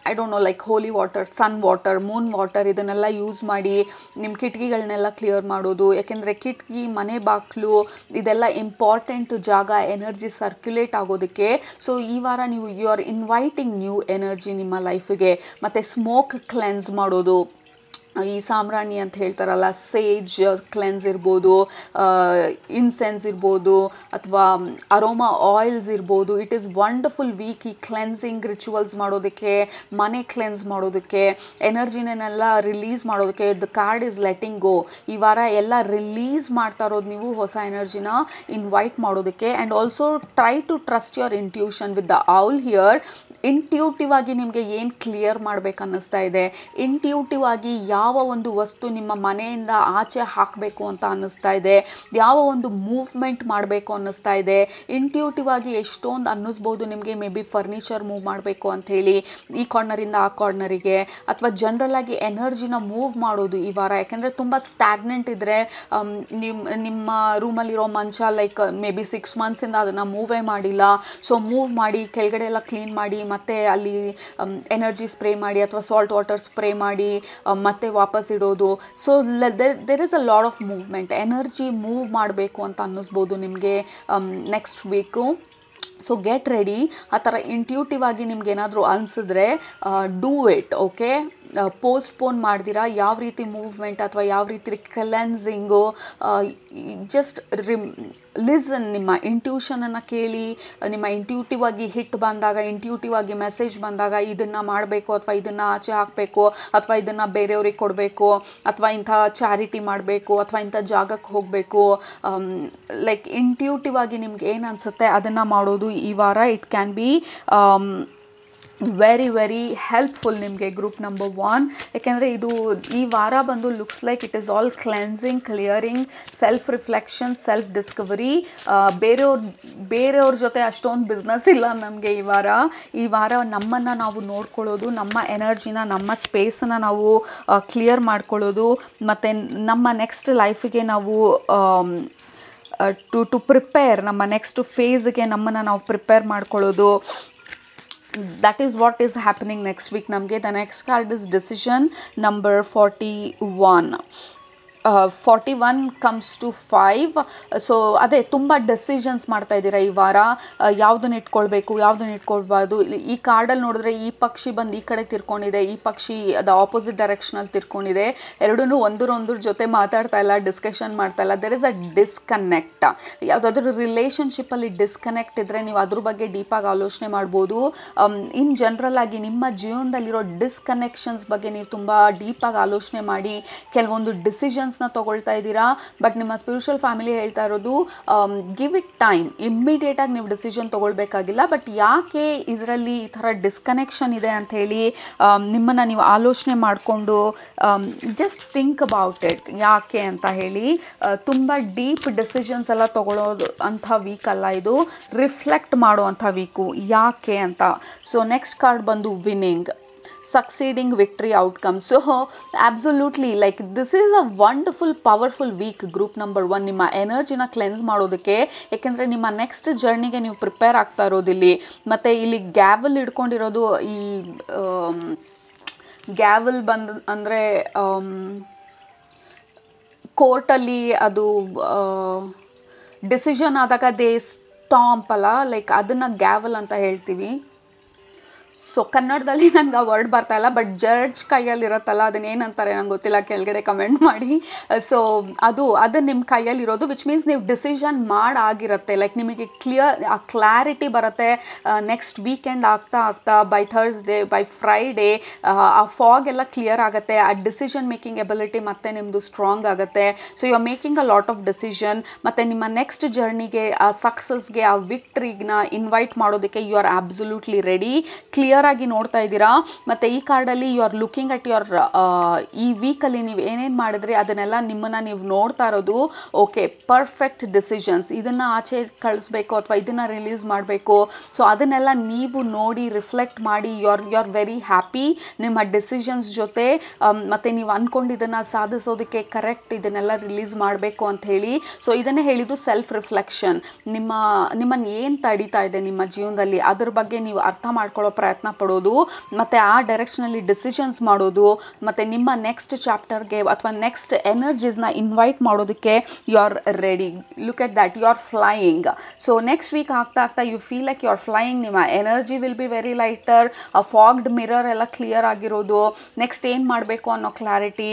I don't know like holy water, sun water, moon water, ಇದನ್ನೆಲ್ಲ ಯೂಸ್ ಮಾಡಿ ನಿಮ್ಮ ಕಿಟಕಿಗಳನ್ನೆಲ್ಲ ಕ್ಲಿಯರ್ ಮಾಡೋದು. ಯಾಕೆಂದರೆ ಕಿಟಕಿ, ಮನೆ ಬಾಗಿಲು ಇದೆಲ್ಲ ಇಂಪಾರ್ಟೆಂಟ್ ಜಾಗ ಎನರ್ಜಿ ಸರ್ಕ್ಯುಲೇಟ್ ಆಗೋದಕ್ಕೆ. ಸೊ ಈ ವಾರ ನೀವು you are inviting new energy ನಿಮ್ಮ ಲೈಫಿಗೆ. ಮತ್ತು ಸ್ಮೋಕ್ ಕ್ಲೆನ್ಸ್ ಮಾಡೋದು, ಈ ಸಾಮ್ರಾಣಿ ಅಂತ ಹೇಳ್ತಾರಲ್ಲ, ಸೇಜ್ ಕ್ಲೆನ್ಸ್ ಇರ್ಬೋದು, ಇನ್ಸೆನ್ಸ್ ಇರ್ಬೋದು, ಅಥವಾ ಅರೋಮಾ ಆಯಿಲ್ಸ್ ಇರ್ಬೋದು. ಇಟ್ ಈಸ್ ವಂಡರ್ಫುಲ್ ವೀಕ್ ಈ ಕ್ಲೆನ್ಸಿಂಗ್ ರಿಚುವಲ್ಸ್ ಮಾಡೋದಕ್ಕೆ, ಮನೆ ಕ್ಲೆನ್ಸ್ ಮಾಡೋದಕ್ಕೆ, ಎನರ್ಜಿನೆಲ್ಲ ರಿಲೀಸ್ ಮಾಡೋದಕ್ಕೆ. The card is letting go. ಈ ವಾರ ಎಲ್ಲ ರಿಲೀಸ್ ಮಾಡ್ತಾ ಇರೋದು ನೀವು, ಹೊಸ ಎನರ್ಜಿನ ಇನ್ವೈಟ್ ಮಾಡೋದಕ್ಕೆ. And also try to trust your intuition with the owl here. Intuitive ಆಗಿ ನಿಮಗೆ ಏನು ಕ್ಲಿಯರ್ ಮಾಡಬೇಕು ಅನ್ನಿಸ್ತಾ ಇದೆ, ಇಂಟ್ಯೂಟಿವ್ ಆಗಿ ಯಾವ ಒಂದು ವಸ್ತು ನಿಮ್ಮ ಮನೆಯಿಂದ ಆಚೆ ಹಾಕಬೇಕು ಅಂತ ಅನ್ನಿಸ್ತಾ ಇದೆ, ಯಾವ ಒಂದು ಮೂವ್ಮೆಂಟ್ ಮಾಡಬೇಕು ಅನ್ನಿಸ್ತಾ ಇದೆ. ಇಂಟ್ಯೂಟಿವ್ ಆಗಿ ಎಷ್ಟೊಂದು ಅನ್ನಿಸ್ಬೋದು ನಿಮಗೆ. ಮೇ ಬಿ ಫರ್ನಿಚರ್ ಮೂವ್ ಮಾಡಬೇಕು ಅಂಥೇಳಿ ಈ ಕಾರ್ನರಿಂದ ಆ ಕಾರ್ನರಿಗೆ, ಅಥವಾ ಜನರಲ್ ಆಗಿ ಎನರ್ಜಿನ ಮೂವ್ ಮಾಡೋದು ಈ ವಾರ. ಯಾಕೆಂದರೆ ತುಂಬ ಸ್ಟ್ಯಾಗ್ನೆಂಟ್ ಇದ್ದರೆ, ನಿಮ್ಮ ರೂಮಲ್ಲಿರೋ ಮಂಚ ಲೈಕ್ ಮೇ ಬಿ 6 months ಅದನ್ನು ಮೂವೇ ಮಾಡಿಲ್ಲ. ಸೊ ಮೂವ್ ಮಾಡಿ, ಕೆಳಗಡೆ ಎಲ್ಲ ಕ್ಲೀನ್ ಮಾಡಿ, ಮತ್ತು ಅಲ್ಲಿ ಎನರ್ಜಿ ಸ್ಪ್ರೇ ಮಾಡಿ, ಅಥವಾ ಸಾಲ್ಟ್ ವಾಟರ್ ಸ್ಪ್ರೇ ಮಾಡಿ, ಮತ್ತೆ ವಾಪಸ್ ಇಡೋದು. So there is a lot of movement. Energy move ಮಾಡಬೇಕು ಅಂತ ಅನ್ನಿಸ್ಬೋದು ನಿಮಗೆ next week. So get ready. ಆ ಥರ ಇಂಟ್ಯೂಟಿವ್ ಆಗಿ ನಿಮ್ಗೆ ಏನಾದರೂ ಅನಿಸಿದ್ರೆ ಡೂ ಇಟ್. ಓಕೆ, ಪೋಸ್ಟ್ಪೋನ್ ಮಾಡ್ದಿರಾ ಯಾವ ರೀತಿ ಮೂವ್ಮೆಂಟ್ ಅಥವಾ ಯಾವ ರೀತಿ ಕ್ಲೆನ್ಸಿಂಗು, ಜಸ್ಟ್ ಲಿಸನ್. ನಿಮ್ಮ ಇಂಟ್ಯೂಷನನ್ನು ಕೇಳಿ, ನಿಮ್ಮ ಇಂಟ್ಯೂಟಿವ್ ಆಗಿ ಹಿಟ್ ಬಂದಾಗ, ಇಂಟ್ಯೂಟಿವ್ ಆಗಿ ಮೆಸೇಜ್ ಬಂದಾಗ ಇದನ್ನು ಮಾಡಬೇಕು, ಅಥವಾ ಇದನ್ನು ಆಚೆ ಹಾಕಬೇಕು, ಅಥವಾ ಇದನ್ನು ಬೇರೆಯವ್ರಿಗೆ ಕೊಡಬೇಕು, ಅಥವಾ ಇಂಥ ಚಾರಿಟಿ ಮಾಡಬೇಕು, ಅಥವಾ ಇಂಥ ಜಾಗಕ್ಕೆ ಹೋಗಬೇಕು, ಲೈಕ್ ಇಂಟ್ಯೂಟಿವ್ ಆಗಿ ನಿಮ್ಗೆ ಏನು ಅನಿಸುತ್ತೆ ಅದನ್ನು ಮಾಡೋದು ಈ ವಾರ. It can be very very helpful ನಿಮಗೆ ಗ್ರೂಪ್ ನಂಬರ್ 1. ಯಾಕೆಂದರೆ ಇದು ಈ ವಾರ ಬಂದು looks like it is all cleansing, clearing, self reflection, self Discovery. ಬೇರೆಯವ್ರ ಜೊತೆ ಅಷ್ಟೊಂದು ಬಿಸ್ನೆಸ್ ಇಲ್ಲ ನಮಗೆ ಈ ವಾರ ನಮ್ಮನ್ನು ನಾವು ನೋಡ್ಕೊಳ್ಳೋದು, ನಮ್ಮ ಎನರ್ಜಿನ, ನಮ್ಮ ಸ್ಪೇಸನ್ನು ನಾವು ಕ್ಲಿಯರ್ ಮಾಡ್ಕೊಳ್ಳೋದು, ಮತ್ತು ನಮ್ಮ ನೆಕ್ಸ್ಟ್ ಲೈಫಿಗೆ ನಾವು ಟು ಪ್ರಿಪೇರ್, ನಮ್ಮ ನೆಕ್ಸ್ಟ್ ಫೇಸ್ಗೆ ನಮ್ಮನ್ನು ನಾವು ಪ್ರಿಪೇರ್ ಮಾಡ್ಕೊಳ್ಳೋದು. That is what is happening next week. ನಮಗೆ the next card is decision number 41. 41 comes to 5. So ಅದೇ ತುಂಬ ಡೆಸಿಷನ್ಸ್ ಮಾಡ್ತಾ ಇದ್ದೀರಾ ಈ ವಾರ, ಯಾವುದನ್ನ ಇಟ್ಕೊಳ್ಬೇಕು ಯಾವುದನ್ನ ಇಟ್ಕೊಳ್ಬಾರ್ದು. ಈ ಕಾರ್ಡಲ್ಲಿ ನೋಡಿದ್ರೆ ಈ ಪಕ್ಷಿ ಬಂದು ಈ ಕಡೆ ತಿರ್ಕೊಂಡಿದೆ, ಈ ಪಕ್ಷಿ ಅದು ಆಪೋಸಿಟ್ ಡೈರೆಕ್ಷನಲ್ಲಿ ತಿರ್ಕೊಂಡಿದೆ. ಎರಡೂ ಒಂದ್ರ ಜೊತೆ ಮಾತಾಡ್ತಾ ಇಲ್ಲ, ಡಿಸ್ಕಷನ್ ಮಾಡ್ತಾ ಇಲ್ಲ. There is a disconnect. ಯಾವುದಾದ್ರೂ ರಿಲೇಷನ್ಶಿಪ್ಪಲ್ಲಿ ಡಿಸ್ಕನೆಕ್ಟ್ ಇದ್ದರೆ ನೀವು ಅದ್ರ ಬಗ್ಗೆ ಡೀಪಾಗಿ ಆಲೋಚನೆ ಮಾಡ್ಬೋದು. ಇನ್ ಜನರಲ್ ಆಗಿ ನಿಮ್ಮ ಜೀವನದಲ್ಲಿರೋ ಡಿಸ್ಕನೆಕ್ಷನ್ಸ್ ಬಗ್ಗೆ ನೀವು ತುಂಬ ಡೀಪಾಗಿ ಆಲೋಚನೆ ಮಾಡಿ ಕೆಲವೊಂದು ಡಿಸಿಷನ್ಸ್ನ ತಗೊಳ್ತಾ ಇದ್ದೀರಾ. ಬಟ್ ನಿಮ್ಮ ಸ್ಪಿರಿಚುವಲ್ ಫ್ಯಾಮಿಲಿ ಹೇಳ್ತಾ ಇರೋದು ಗಿವ್ ಇಟ್ ಟೈಮ್, ಇಮ್ಮಿಡಿಯೇಟಾಗಿ ನೀವು ಡಿಸಿಷನ್ ತೊಗೊಳ್ಬೇಕಾಗಿಲ್ಲ. ಬಟ್ ಯಾಕೆ ಇದರಲ್ಲಿ ಈ ಥರ ಡಿಸ್ಕನೆಕ್ಷನ್ ಇದೆ ಅಂಥೇಳಿ ನಿಮ್ಮನ್ನು ನೀವು ಆಲೋಚನೆ ಮಾಡಿಕೊಂಡು ಜಸ್ಟ್ ಥಿಂಕ್ ಅಬೌಟ್ ಇಟ್, ಯಾಕೆ ಅಂತ ಹೇಳಿ. ತುಂಬ ಡೀಪ್ ಡಿಸಿಷನ್ಸ್ ಎಲ್ಲ ತೊಗೊಳ್ಳೋದು ಅಂಥ ವೀಕ್ ಅಲ್ಲ ಇದು, ರಿಫ್ಲೆಕ್ಟ್ ಮಾಡುವಂಥ ವೀಕು, ಯಾಕೆ ಅಂತ. ಸೊ ನೆಕ್ಸ್ಟ್ ಕಾರ್ಡ್ ಬಂದು winning, succeeding, victory, outcomes. So absolutely, like this is a wonderful powerful week group number 1. ನಿಮ್ಮ ಎನರ್ಜಿನ ಕ್ಲೆನ್ಸ್ ಮಾಡೋದಕ್ಕೆ, ಯಾಕೆಂದರೆ ನಿಮ್ಮ ನೆಕ್ಸ್ಟ್ ಜರ್ನಿಗೆ ನೀವು ಪ್ರಿಪೇರ್ ಆಗ್ತಾ ಇರೋದಿಲ್ಲಿ. ಮತ್ತು ಇಲ್ಲಿ ಗ್ಯಾವಲ್ ಹಿಡ್ಕೊಂಡಿರೋದು, ಈ ಗ್ಯಾವಲ್ ಬಂದು ಅಂದರೆ ಕೋರ್ಟಲ್ಲಿ ಅದು ಡಿಸಿಷನ್ ಆದಾಗ ದೇ ಸ್ಟಾಂಪ್ ಅಲ್ಲ, ಲೈಕ್ ಅದನ್ನು ಗ್ಯಾವಲ್ ಅಂತ ಹೇಳ್ತೀವಿ. ಸೊ ಕನ್ನಡದಲ್ಲಿ ನನಗೆ ಆ ವರ್ಡ್ ಬರ್ತಾ ಇಲ್ಲ, ಬಟ್ ಜಡ್ಜ್ ಕೈಯಲ್ಲಿರುತ್ತಲ್ಲ ಅದನ್ನೇನಂತಾರೆ ನಂಗೆ ಗೊತ್ತಿಲ್ಲ, ಕೆಳಗಡೆ ಕಮೆಂಟ್ ಮಾಡಿ. ಸೊ ಅದು ನಿಮ್ಮ ಕೈಯಲ್ಲಿರೋದು, ವಿಚ್ ಮೀನ್ಸ್ ನೀವು ಡಿಸಿಷನ್ ಮಾಡಾಗಿರುತ್ತೆ. ಲೈಕ್ ನಿಮಗೆ ಆ ಕ್ಲಾರಿಟಿ ಬರುತ್ತೆ ನೆಕ್ಸ್ಟ್ ವೀಕೆಂಡ್ ಆಗ್ತಾ ಬೈ ಥರ್ಸ್ಡೇ ಬೈ ಫ್ರೈಡೇ ಆ ಫಾಗ್ ಎಲ್ಲ ಕ್ಲಿಯರ್ ಆಗುತ್ತೆ. ಆ ಡಿಸಿಷನ್ ಮೇಕಿಂಗ್ ಎಬಿಲಿಟಿ ಮತ್ತೆ ನಿಮ್ಮದು ಸ್ಟ್ರಾಂಗ್ ಆಗುತ್ತೆ. So you are making a lot of decision. ಮತ್ತು ನಿಮ್ಮ ನೆಕ್ಸ್ಟ್ ಜರ್ನಿಗೆ, ಆ ಸಕ್ಸಸ್ಗೆ, ಆ ವಿಕ್ಟ್ರಿನ ಇನ್ವೈಟ್ ಮಾಡೋದಕ್ಕೆ you are absolutely ready. Clear ಆಗಿ ನೋಡ್ತಾ ಇದ್ದೀರಾ. ಮತ್ತು ಈ ಕಾರ್ಡಲ್ಲಿ you are looking at your ಈ ವೀಕಲ್ಲಿ ನೀವು ಏನೇನು ಮಾಡಿದ್ರಿ ಅದನ್ನೆಲ್ಲ ನಿಮ್ಮನ್ನು ನೀವು ನೋಡ್ತಾ ಇರೋದು. ಓಕೆ, ಪರ್ಫೆಕ್ಟ್ ಡಿಸಿಷನ್ಸ್, ಇದನ್ನು ಆಚೆ ಕಳಿಸ್ಬೇಕು ಅಥವಾ ಇದನ್ನು ರಿಲೀಸ್ ಮಾಡಬೇಕು. ಸೊ ಅದನ್ನೆಲ್ಲ ನೀವು ನೋಡಿ ರಿಫ್ಲೆಕ್ಟ್ ಮಾಡಿ ಯು ಆರ್ ವೆರಿ ಹ್ಯಾಪಿ ನಿಮ್ಮ ಡಿಸಿಷನ್ಸ್ ಜೊತೆ. ಮತ್ತು ನೀವು ಅಂದ್ಕೊಂಡಿದ್ದನ್ನು ಸಾಧಿಸೋದಕ್ಕೆ ಕರೆಕ್ಟ್ ಇದನ್ನೆಲ್ಲ ರಿಲೀಸ್ ಮಾಡಬೇಕು ಅಂತ ಹೇಳಿ. ಸೊ ಇದನ್ನೇ ಹೇಳಿದ್ದು ಸೆಲ್ಫ್ ರಿಫ್ಲೆಕ್ಷನ್. ನಿಮ್ಮನ್ನು ಏನು ತಡೀತಾ ಇದೆ ನಿಮ್ಮ ಜೀವನದಲ್ಲಿ ಅದ್ರ ಬಗ್ಗೆ ನೀವು ಅರ್ಥ ಮಾಡ್ಕೊಳ್ಳೋ ಪ್ರಯತ್ನ ಪಡೋದು, ಮತ್ತು ಆ ಡೈರೆಕ್ಷನಲ್ಲಿ ಡಿಸಿಷನ್ಸ್ ಮಾಡೋದು, ಮತ್ತು ನಿಮ್ಮ ನೆಕ್ಸ್ಟ್ ಚಾಪ್ಟರ್ಗೆ ಅಥವಾ ನೆಕ್ಸ್ಟ್ ಎನರ್ಜೀಸ್ನ ಇನ್ವೈಟ್ ಮಾಡೋದಕ್ಕೆ you are ready. Look at that, you are flying. So next week ಆಗ್ತಾ you feel like you are flying. ನಿಮ್ಮ energy will be very lighter. ಆ ಫಾಗ್ಡ್ ಮಿರರ್ ಎಲ್ಲ ಕ್ಲಿಯರ್ ಆಗಿರೋದು, ನೆಕ್ಸ್ಟ್ ಏನು ಮಾಡಬೇಕು ಅನ್ನೋ ಕ್ಲಾರಿಟಿ.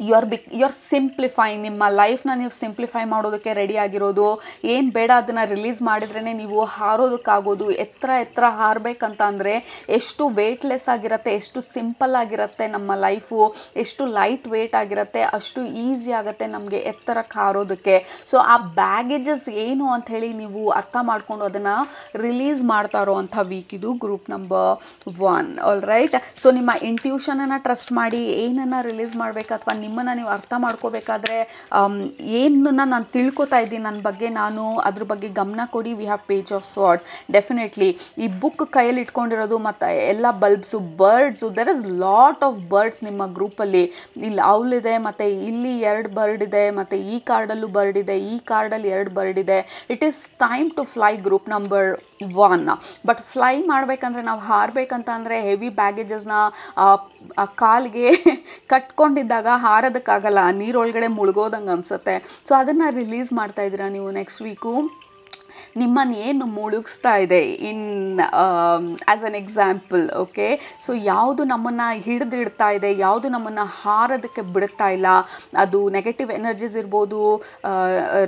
You are simplifying. ನಿಮ್ಮ ಲೈಫ್ನ ನೀವು ಸಿಂಪ್ಲಿಫೈ ಮಾಡೋದಕ್ಕೆ ರೆಡಿ ಆಗಿರೋದು. ಏನು ಬೇಡ ಅದನ್ನು ರಿಲೀಸ್ ಮಾಡಿದ್ರೇ ನೀವು ಹಾರೋದಕ್ಕಾಗೋದು. ಎತ್ತರ ಹಾರಬೇಕಂತ ಅಂದರೆ ಎಷ್ಟು ವೇಟ್ಲೆಸ್ ಆಗಿರುತ್ತೆ, ಎಷ್ಟು ಸಿಂಪಲ್ ಆಗಿರುತ್ತೆ ನಮ್ಮ ಲೈಫು, ಎಷ್ಟು ಲೈಟ್ ವೇಟ್ ಆಗಿರುತ್ತೆ, ಅಷ್ಟು ಈಸಿ ಆಗುತ್ತೆ ನಮಗೆ ಎತ್ತರಕ್ಕೆ ಹಾರೋದಕ್ಕೆ. ಸೊ ಆ ಬ್ಯಾಗೇಜಸ್ ಏನು ಅಂಥೇಳಿ ನೀವು ಅರ್ಥ ಮಾಡಿಕೊಂಡು ಅದನ್ನು ರಿಲೀಸ್ ಮಾಡ್ತಾ ಇರೋವಂಥ ವೀಕ್ ಇದು group number 1. All right. So ನಿಮ್ಮ ಇಂಟ್ಯೂಷನನ್ನು ಟ್ರಸ್ಟ್ ಮಾಡಿ ಏನನ್ನು ರಿಲೀಸ್ ಮಾಡಬೇಕು ಅಥವಾ ನಿಮ್ಮನ್ನು ನೀವು ಅರ್ಥ ಮಾಡ್ಕೋಬೇಕಾದ್ರೆ ಏನನ್ನ ನಾನು ತಿಳ್ಕೊತಾ ಇದ್ದೀನಿ ನನ್ನ ಬಗ್ಗೆ, ನಾನು ಅದ್ರ ಬಗ್ಗೆ ಗಮನ ಕೊಡಿ. We have page of swords. Definitely ಈ ಬುಕ್ ಕೈಯಲ್ಲಿ ಇಟ್ಕೊಂಡಿರೋದು ಮತ್ತು ಎಲ್ಲ bulbs, birds, there is lot of birds ನಿಮ್ಮ ಗ್ರೂಪಲ್ಲಿ. ಇಲ್ಲಿ ಔಲ್ ಮತ್ತು ಇಲ್ಲಿ 2 ಬರ್ಡ್ ಇದೆ, ಮತ್ತು ಈ ಕಾರ್ಡಲ್ಲೂ ಬರ್ಡ್ ಇದೆ, ಈ ಕಾರ್ಡಲ್ಲಿ 2 ಬರ್ಡ್ ಇದೆ. It is time to fly group number 1. But fly ಮಾಡಬೇಕಂದ್ರೆ, ನಾವು ಹಾರಬೇಕಂತ ಅಂದರೆ ಹೆವಿ ಬ್ಯಾಗೇಜಸ್ನ ಕಾಲಿಗೆ ಕಟ್ಕೊಂಡಿದ್ದಾಗ ಹಾರೋದಕ್ಕಾಗಲ್ಲ, ನೀರೊಳಗಡೆ ಮುಳುಗೋದಂಗೆ ಅನಿಸುತ್ತೆ. ಸೊ ಅದನ್ನು ರಿಲೀಸ್ ಮಾಡ್ತಾ ಇದ್ದೀರಾ ನೀವು ನೆಕ್ಸ್ಟ್ ವೀಕು. ನಿಮ್ಮನ್ನು ಏನು ಮುಳುಗಿಸ್ತಾ ಇದೆ in as an example. Okay, so ಯಾವುದು ನಮ್ಮನ್ನು ಹಿಡಿದಿಡ್ತಾ ಇದೆ, ಯಾವುದು ನಮ್ಮನ್ನು ಹಾರೋದಕ್ಕೆ ಬಿಡ್ತಾ ಇಲ್ಲ, ಅದು ನೆಗೆಟಿವ್ ಎನರ್ಜೀಸ್ ಇರ್ಬೋದು,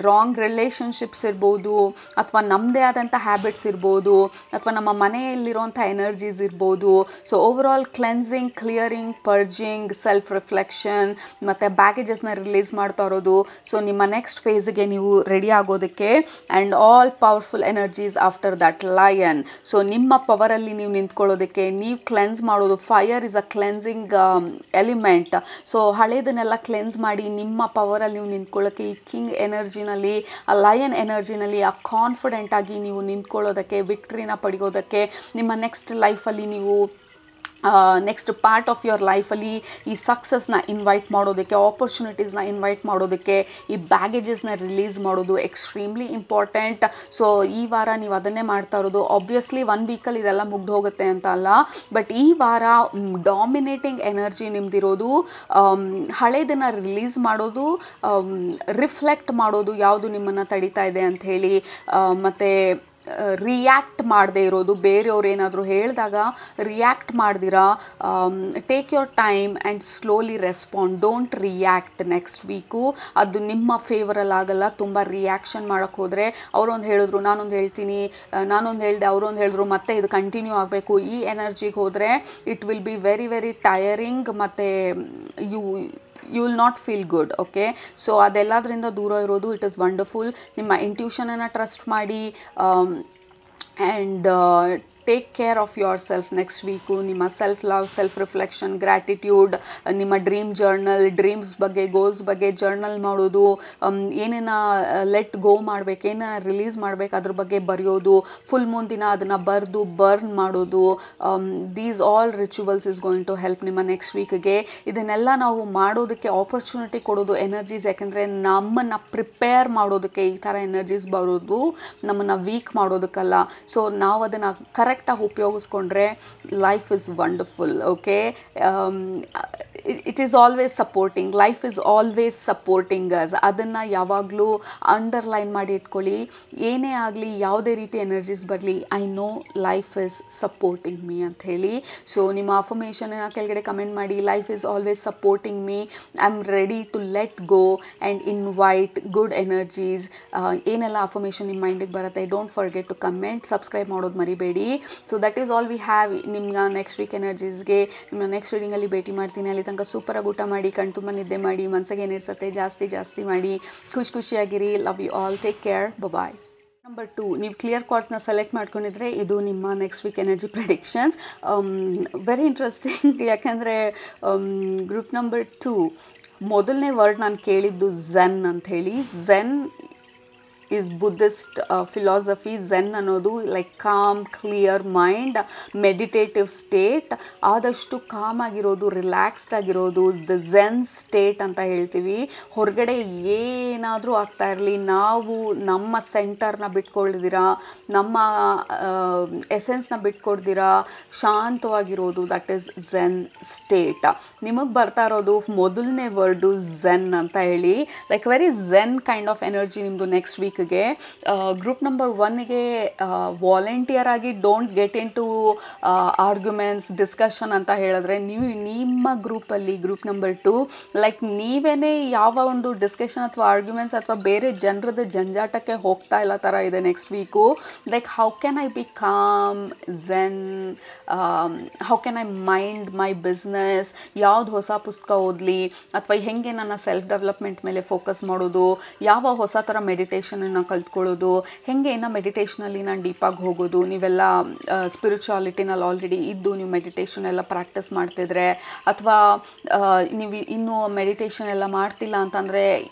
ರಾಂಗ್ ರಿಲೇಷನ್ಶಿಪ್ಸ್ ಇರ್ಬೋದು, ಅಥವಾ ನಮ್ಮದೇ ಆದಂಥ ಹ್ಯಾಬಿಟ್ಸ್ ಇರ್ಬೋದು, ಅಥವಾ ನಮ್ಮ ಮನೆಯಲ್ಲಿರುವಂಥ ಎನರ್ಜೀಸ್ ಇರ್ಬೋದು. So overall cleansing, clearing, purging, self reflection ಮತ್ತು ಬ್ಯಾಗೇಜಸ್ನ ರಿಲೀಸ್ ಮಾಡ್ತಾ ಇರೋದು. ಸೊ ನಿಮ್ಮ ನೆಕ್ಸ್ಟ್ ಫೇಸ್ಗೆ ನೀವು ರೆಡಿ ಆಗೋದಕ್ಕೆ. And all powerful energies after that lion. So ನಿಮ್ಮ ಪವರಲ್ಲಿ ನೀವು ನಿಂತ್ಕೊಳ್ಳೋದಕ್ಕೆ, ನೀವು ಕ್ಲೆನ್ಸ್ ಮಾಡೋದು. Fire is a cleansing element. So ಹಳೇದನ್ನೆಲ್ಲ ಕ್ಲೆನ್ಸ್ ಮಾಡಿ ನಿಮ್ಮ ಪವರಲ್ಲಿ ನೀವು ನಿಂತ್ಕೊಳ್ಳೋಕ್ಕೆ, ಈ ಕಿಂಗ್ ಎನರ್ಜಿನಲ್ಲಿ, ಆ ಲಯನ್ ಎನರ್ಜಿನಲ್ಲಿ ಆ ಕಾನ್ಫಿಡೆಂಟಾಗಿ ನೀವು ನಿಂತ್ಕೊಳ್ಳೋದಕ್ಕೆ, ವಿಕ್ಟ್ರಿನ ಪಡೆಯೋದಕ್ಕೆ, ನಿಮ್ಮ ನೆಕ್ಸ್ಟ್ ಲೈಫಲ್ಲಿ ನೀವು ನೆಕ್ಸ್ಟ್ ಪಾರ್ಟ್ ಆಫ್ ಯುವರ್ ಲೈಫಲ್ಲಿ ಈ ಸಕ್ಸಸ್ನ ಇನ್ವೈಟ್ ಮಾಡೋದಕ್ಕೆ, ಆಪರ್ಚುನಿಟೀಸ್ನ ಇನ್ವೈಟ್ ಮಾಡೋದಕ್ಕೆ, ಈ ಬ್ಯಾಗೇಜಸ್ನ ರಿಲೀಸ್ ಮಾಡೋದು ಎಕ್ಸ್ಟ್ರೀಮ್ಲಿ ಇಂಪಾರ್ಟೆಂಟ್. ಸೊ ಈ ವಾರ ನೀವು ಅದನ್ನೇ ಮಾಡ್ತಾ ಇರೋದು. ಆಬ್ವಿಯಸ್ಲಿ 1 ವೀಕಲ್ಲಿ ಇದೆಲ್ಲ ಮುಗ್ದು ಹೋಗುತ್ತೆ ಅಂತ ಅಲ್ಲ, ಬಟ್ ಈ ವಾರ ಡಾಮಿನೇಟಿಂಗ್ ಎನರ್ಜಿ ನಿಮ್ದಿರೋದು ಹಳೇದನ್ನು ರಿಲೀಸ್ ಮಾಡೋದು, ರಿಫ್ಲೆಕ್ಟ್ ಮಾಡೋದು ಯಾವುದು ನಿಮ್ಮನ್ನು ತಡೀತಾ ಇದೆ ಅಂಥೇಳಿ, ಮತ್ತು ರಿಯಾಕ್ಟ್ ಮಾಡದೇ ಇರೋದು. ಬೇರೆಯವ್ರು ಏನಾದರೂ ಹೇಳಿದಾಗ ರಿಯಾಕ್ಟ್ ಮಾಡ್ದಿರಾ, take your time and slowly respond, don't react next week. ಅದು ನಿಮ್ಮ ಫೇವರಲ್ಲಿ ಆಗಲ್ಲ. ತುಂಬ ರಿಯಾಕ್ಷನ್ ಮಾಡೋಕ್ಕೆ ಹೋದರೆ ಅವರೊಂದು ಹೇಳಿದ್ರು, ನಾನೊಂದು ಹೇಳ್ತೀನಿ, ನಾನೊಂದು ಹೇಳಿದೆ, ಅವರೊಂದು ಹೇಳಿದ್ರು, ಮತ್ತೆ ಇದು ಕಂಟಿನ್ಯೂ ಆಗಬೇಕು. ಈ ಎನರ್ಜಿಗೆ ಹೋದರೆ it will be very very tiring, ಮತ್ತು you will not feel good. Okay, so ಅದೆಲ್ಲದರಿಂದ ದೂರ ಇರೋದು ಇಟ್ ಇಸ್ ವಂಡರ್ಫುಲ್. ನಿಮ್ಮ ಇಂಟ್ಯೂಷನನ್ನು ಟ್ರಸ್ಟ್ ಮಾಡಿ and take care of your self next week. ನಿಮ್ಮ self love, self reflection, gratitude, ನಿಮ್ಮ ಡ್ರೀಮ್ ಜರ್ನಲ್, ಡ್ರೀಮ್ಸ್ ಬಗ್ಗೆ, ಗೋಲ್ಸ್ ಬಗ್ಗೆ ಜರ್ನಲ್ ಮಾಡೋದು, ಏನೇನ ಲೆಟ್ ಗೋ ಮಾಡಬೇಕು, ಏನೇನ ರಿಲೀಸ್ ಮಾಡಬೇಕು ಅದ್ರ ಬಗ್ಗೆ ಬರೆಯೋದು, ಫುಲ್ ಮೂನ್ ದಿನ ಅದನ್ನು ಬರೆದು ಬರ್ನ್ ಮಾಡೋದು. These all rituals is going to help ನಿಮ್ಮ ನೆಕ್ಸ್ಟ್ ವೀಕ್ಗೆ. ಇದನ್ನೆಲ್ಲ ನಾವು ಮಾಡೋದಕ್ಕೆ ಆಪರ್ಚುನಿಟಿ ಕೊಡೋದು ಎನರ್ಜೀಸ್, ಯಾಕೆಂದರೆ ನಮ್ಮನ್ನು ಪ್ರಿಪೇರ್ ಮಾಡೋದಕ್ಕೆ ಈ ಥರ ಎನರ್ಜೀಸ್ ಬರೋದು, ನಮ್ಮನ್ನು ವೀಕ್ ಮಾಡೋದಕ್ಕಲ್ಲ. ಸೊ ನಾವು ಅದನ್ನು ಕರೆಕ್ಟಾಗಿ ಉಪಯೋಗಿಸ್ಕೊಂಡ್ರೆ life is wonderful. Okay, it is always supporting, life is always supporting us. ಅದನ್ನು ಯಾವಾಗಲೂ ಅಂಡರ್ಲೈನ್ ಮಾಡಿ ಇಟ್ಕೊಳ್ಳಿ. ಏನೇ ಆಗಲಿ, ಯಾವುದೇ ರೀತಿ ಎನರ್ಜೀಸ್ ಬರಲಿ, I know life is supporting me ಅಂತ ಹೇಳಿ. ಸೊ ನಿಮ್ಮ ಅಫರ್ಮೇಷನ್ನ ಕೆಳಗಡೆ ಕಮೆಂಟ್ ಮಾಡಿ, life is always supporting me, I am ready to let go and invite good energies. ಏನೆಲ್ಲ ಅಫರ್ಮೇಷನ್ ನಿಮ್ಮ ಮೈಂಡಿಗೆ ಬರುತ್ತೆ, don't forget to comment, subscribe ಮಾಡೋದು ಮರಿಬೇಡಿ. So that is all we have. ನಿಮ್ಮ ನೆಕ್ಸ್ಟ್ ವೀಕ್ ಎನರ್ಜೀಸ್ಗೆ ನಿಮ್ಮ ನೆಕ್ಸ್ಟ್ ರೀಡಿಂಗಲ್ಲಿ ಭೇಟಿ ಮಾಡ್ತೀನಿ. ಅಲ್ಲಿ ತನಕ ಸೂಪರಾಗಿ ಊಟ ಮಾಡಿ, ಕಣ್ತುಂಬ ನಿದ್ದೆ ಮಾಡಿ, ಮನಸ್ಸಿಗೆ ಏನಿರ್ಸತ್ತೆ ಜಾಸ್ತಿ ಮಾಡಿ, ಖುಷಿಯಾಗಿರಿ. Love you all, take care, bye. Number 2, ನೀವು ಕ್ಲಿಯರ್ ಕಾರ್ಡ್ಸ್ನ ಸೆಲೆಕ್ಟ್ ಮಾಡ್ಕೊಂಡಿದ್ರೆ ಇದು ನಿಮ್ಮ next week energy predictions. Very interesting, ಯಾಕೆಂದರೆ ಗ್ರೂಪ್ ನಂಬರ್ 2 ಮೊದಲನೇ ವರ್ಡ್ ನಾನು ಕೇಳಿದ್ದು ಝೆನ್ ಅಂಥೇಳಿ. Zen is Buddhist philosophy. Zen ಅನ್ನೋದು like calm, clear mind, meditative state. ಆದಷ್ಟು ಕಾಮ್ ಆಗಿರೋದು, ರಿಲ್ಯಾಕ್ಸ್ಡ್ ಆಗಿರೋದು, ದ ಝೆನ್ ಸ್ಟೇಟ್ ಅಂತ ಹೇಳ್ತೀವಿ. ಹೊರಗಡೆ ಏನಾದರೂ ಆಗ್ತಾ ಇರಲಿ, ನಾವು ನಮ್ಮ ಸೆಂಟರ್ನ ಬಿಟ್ಕೊಳ್ದಿರಾ, ನಮ್ಮ ಎಸೆನ್ಸ್ನ ಬಿಟ್ಕೊಡ್ದಿರಾ ಶಾಂತವಾಗಿರೋದು, ದಟ್ ಈಸ್ ಝೆನ್ ಸ್ಟೇಟ್. ನಿಮಗೆ ಬರ್ತಾ ಇರೋದು ಮೊದಲನೇ ವರ್ಡು ಝೆನ್ ಅಂತ ಹೇಳಿ. Like very zen kind of energy ನಿಮ್ಮದು ನೆಕ್ಸ್ಟ್ ವೀಕ್ಗೆ. ಗ್ರೂಪ್ ನಂಬರ್ 1ಗೆ ವಾಲಂಟಿಯರ್ ಆಗಿ don't get into arguments, discussion ಅಂತ ಹೇಳಿದ್ರೆ, ನೀವು ನಿಮ್ಮ ಗ್ರೂಪಲ್ಲಿ ಗ್ರೂಪ್ ನಂಬರ್ 2 ಲೈಕ್ ನೀವೇ ಯಾವ ಒಂದು ಡಿಸ್ಕಷನ್ ಅಥವಾ ಆರ್ಗ್ಯುಮೆಂಟ್ಸ್ ಅಥವಾ ಬೇರೆ ಜನರದ ಜಂಜಾಟಕ್ಕೆ ಹೋಗ್ತಾ ಇಲ್ಲ ಥರ ಇದೆ next week. Like how can I B com, Zen, how can I mind my business, ಯಾವ್ದು ಹೊಸ ಪುಸ್ತಕ ಓದಲಿ, ಅಥವಾ ಹೇಗೆ ನನ್ನ ಸೆಲ್ಫ್ ಡೆವಲಪ್ಮೆಂಟ್ ಮೇಲೆ ಫೋಕಸ್ ಮಾಡೋದು, ಯಾವ ಹೊಸ ಥರ ಮೆಡಿಟೇಷನ್ ಕಲ್ತ್ಕೊಳ್ಳೋದು, ಹೇಗೆ ಇನ್ನು ಮೆಡಿಟೇಷನಲ್ಲಿ ನಾನು ಡೀಪಾಗಿ ಹೋಗೋದು. ನೀವೆಲ್ಲ ಸ್ಪಿರಿಚುಯಾಲಿಟಿನಲ್ಲಿ ಆಲ್ರೆಡಿ ಇದ್ದು ನೀವು ಮೆಡಿಟೇಷನ್ ಎಲ್ಲ ಪ್ರಾಕ್ಟೀಸ್ ಮಾಡ್ತಿದ್ರೆ, ಅಥವಾ ನೀವು ಇನ್ನೂ ಮೆಡಿಟೇಷನ್ ಎಲ್ಲ ಮಾಡ್ತಿಲ್ಲ ಅಂತಂದರೆ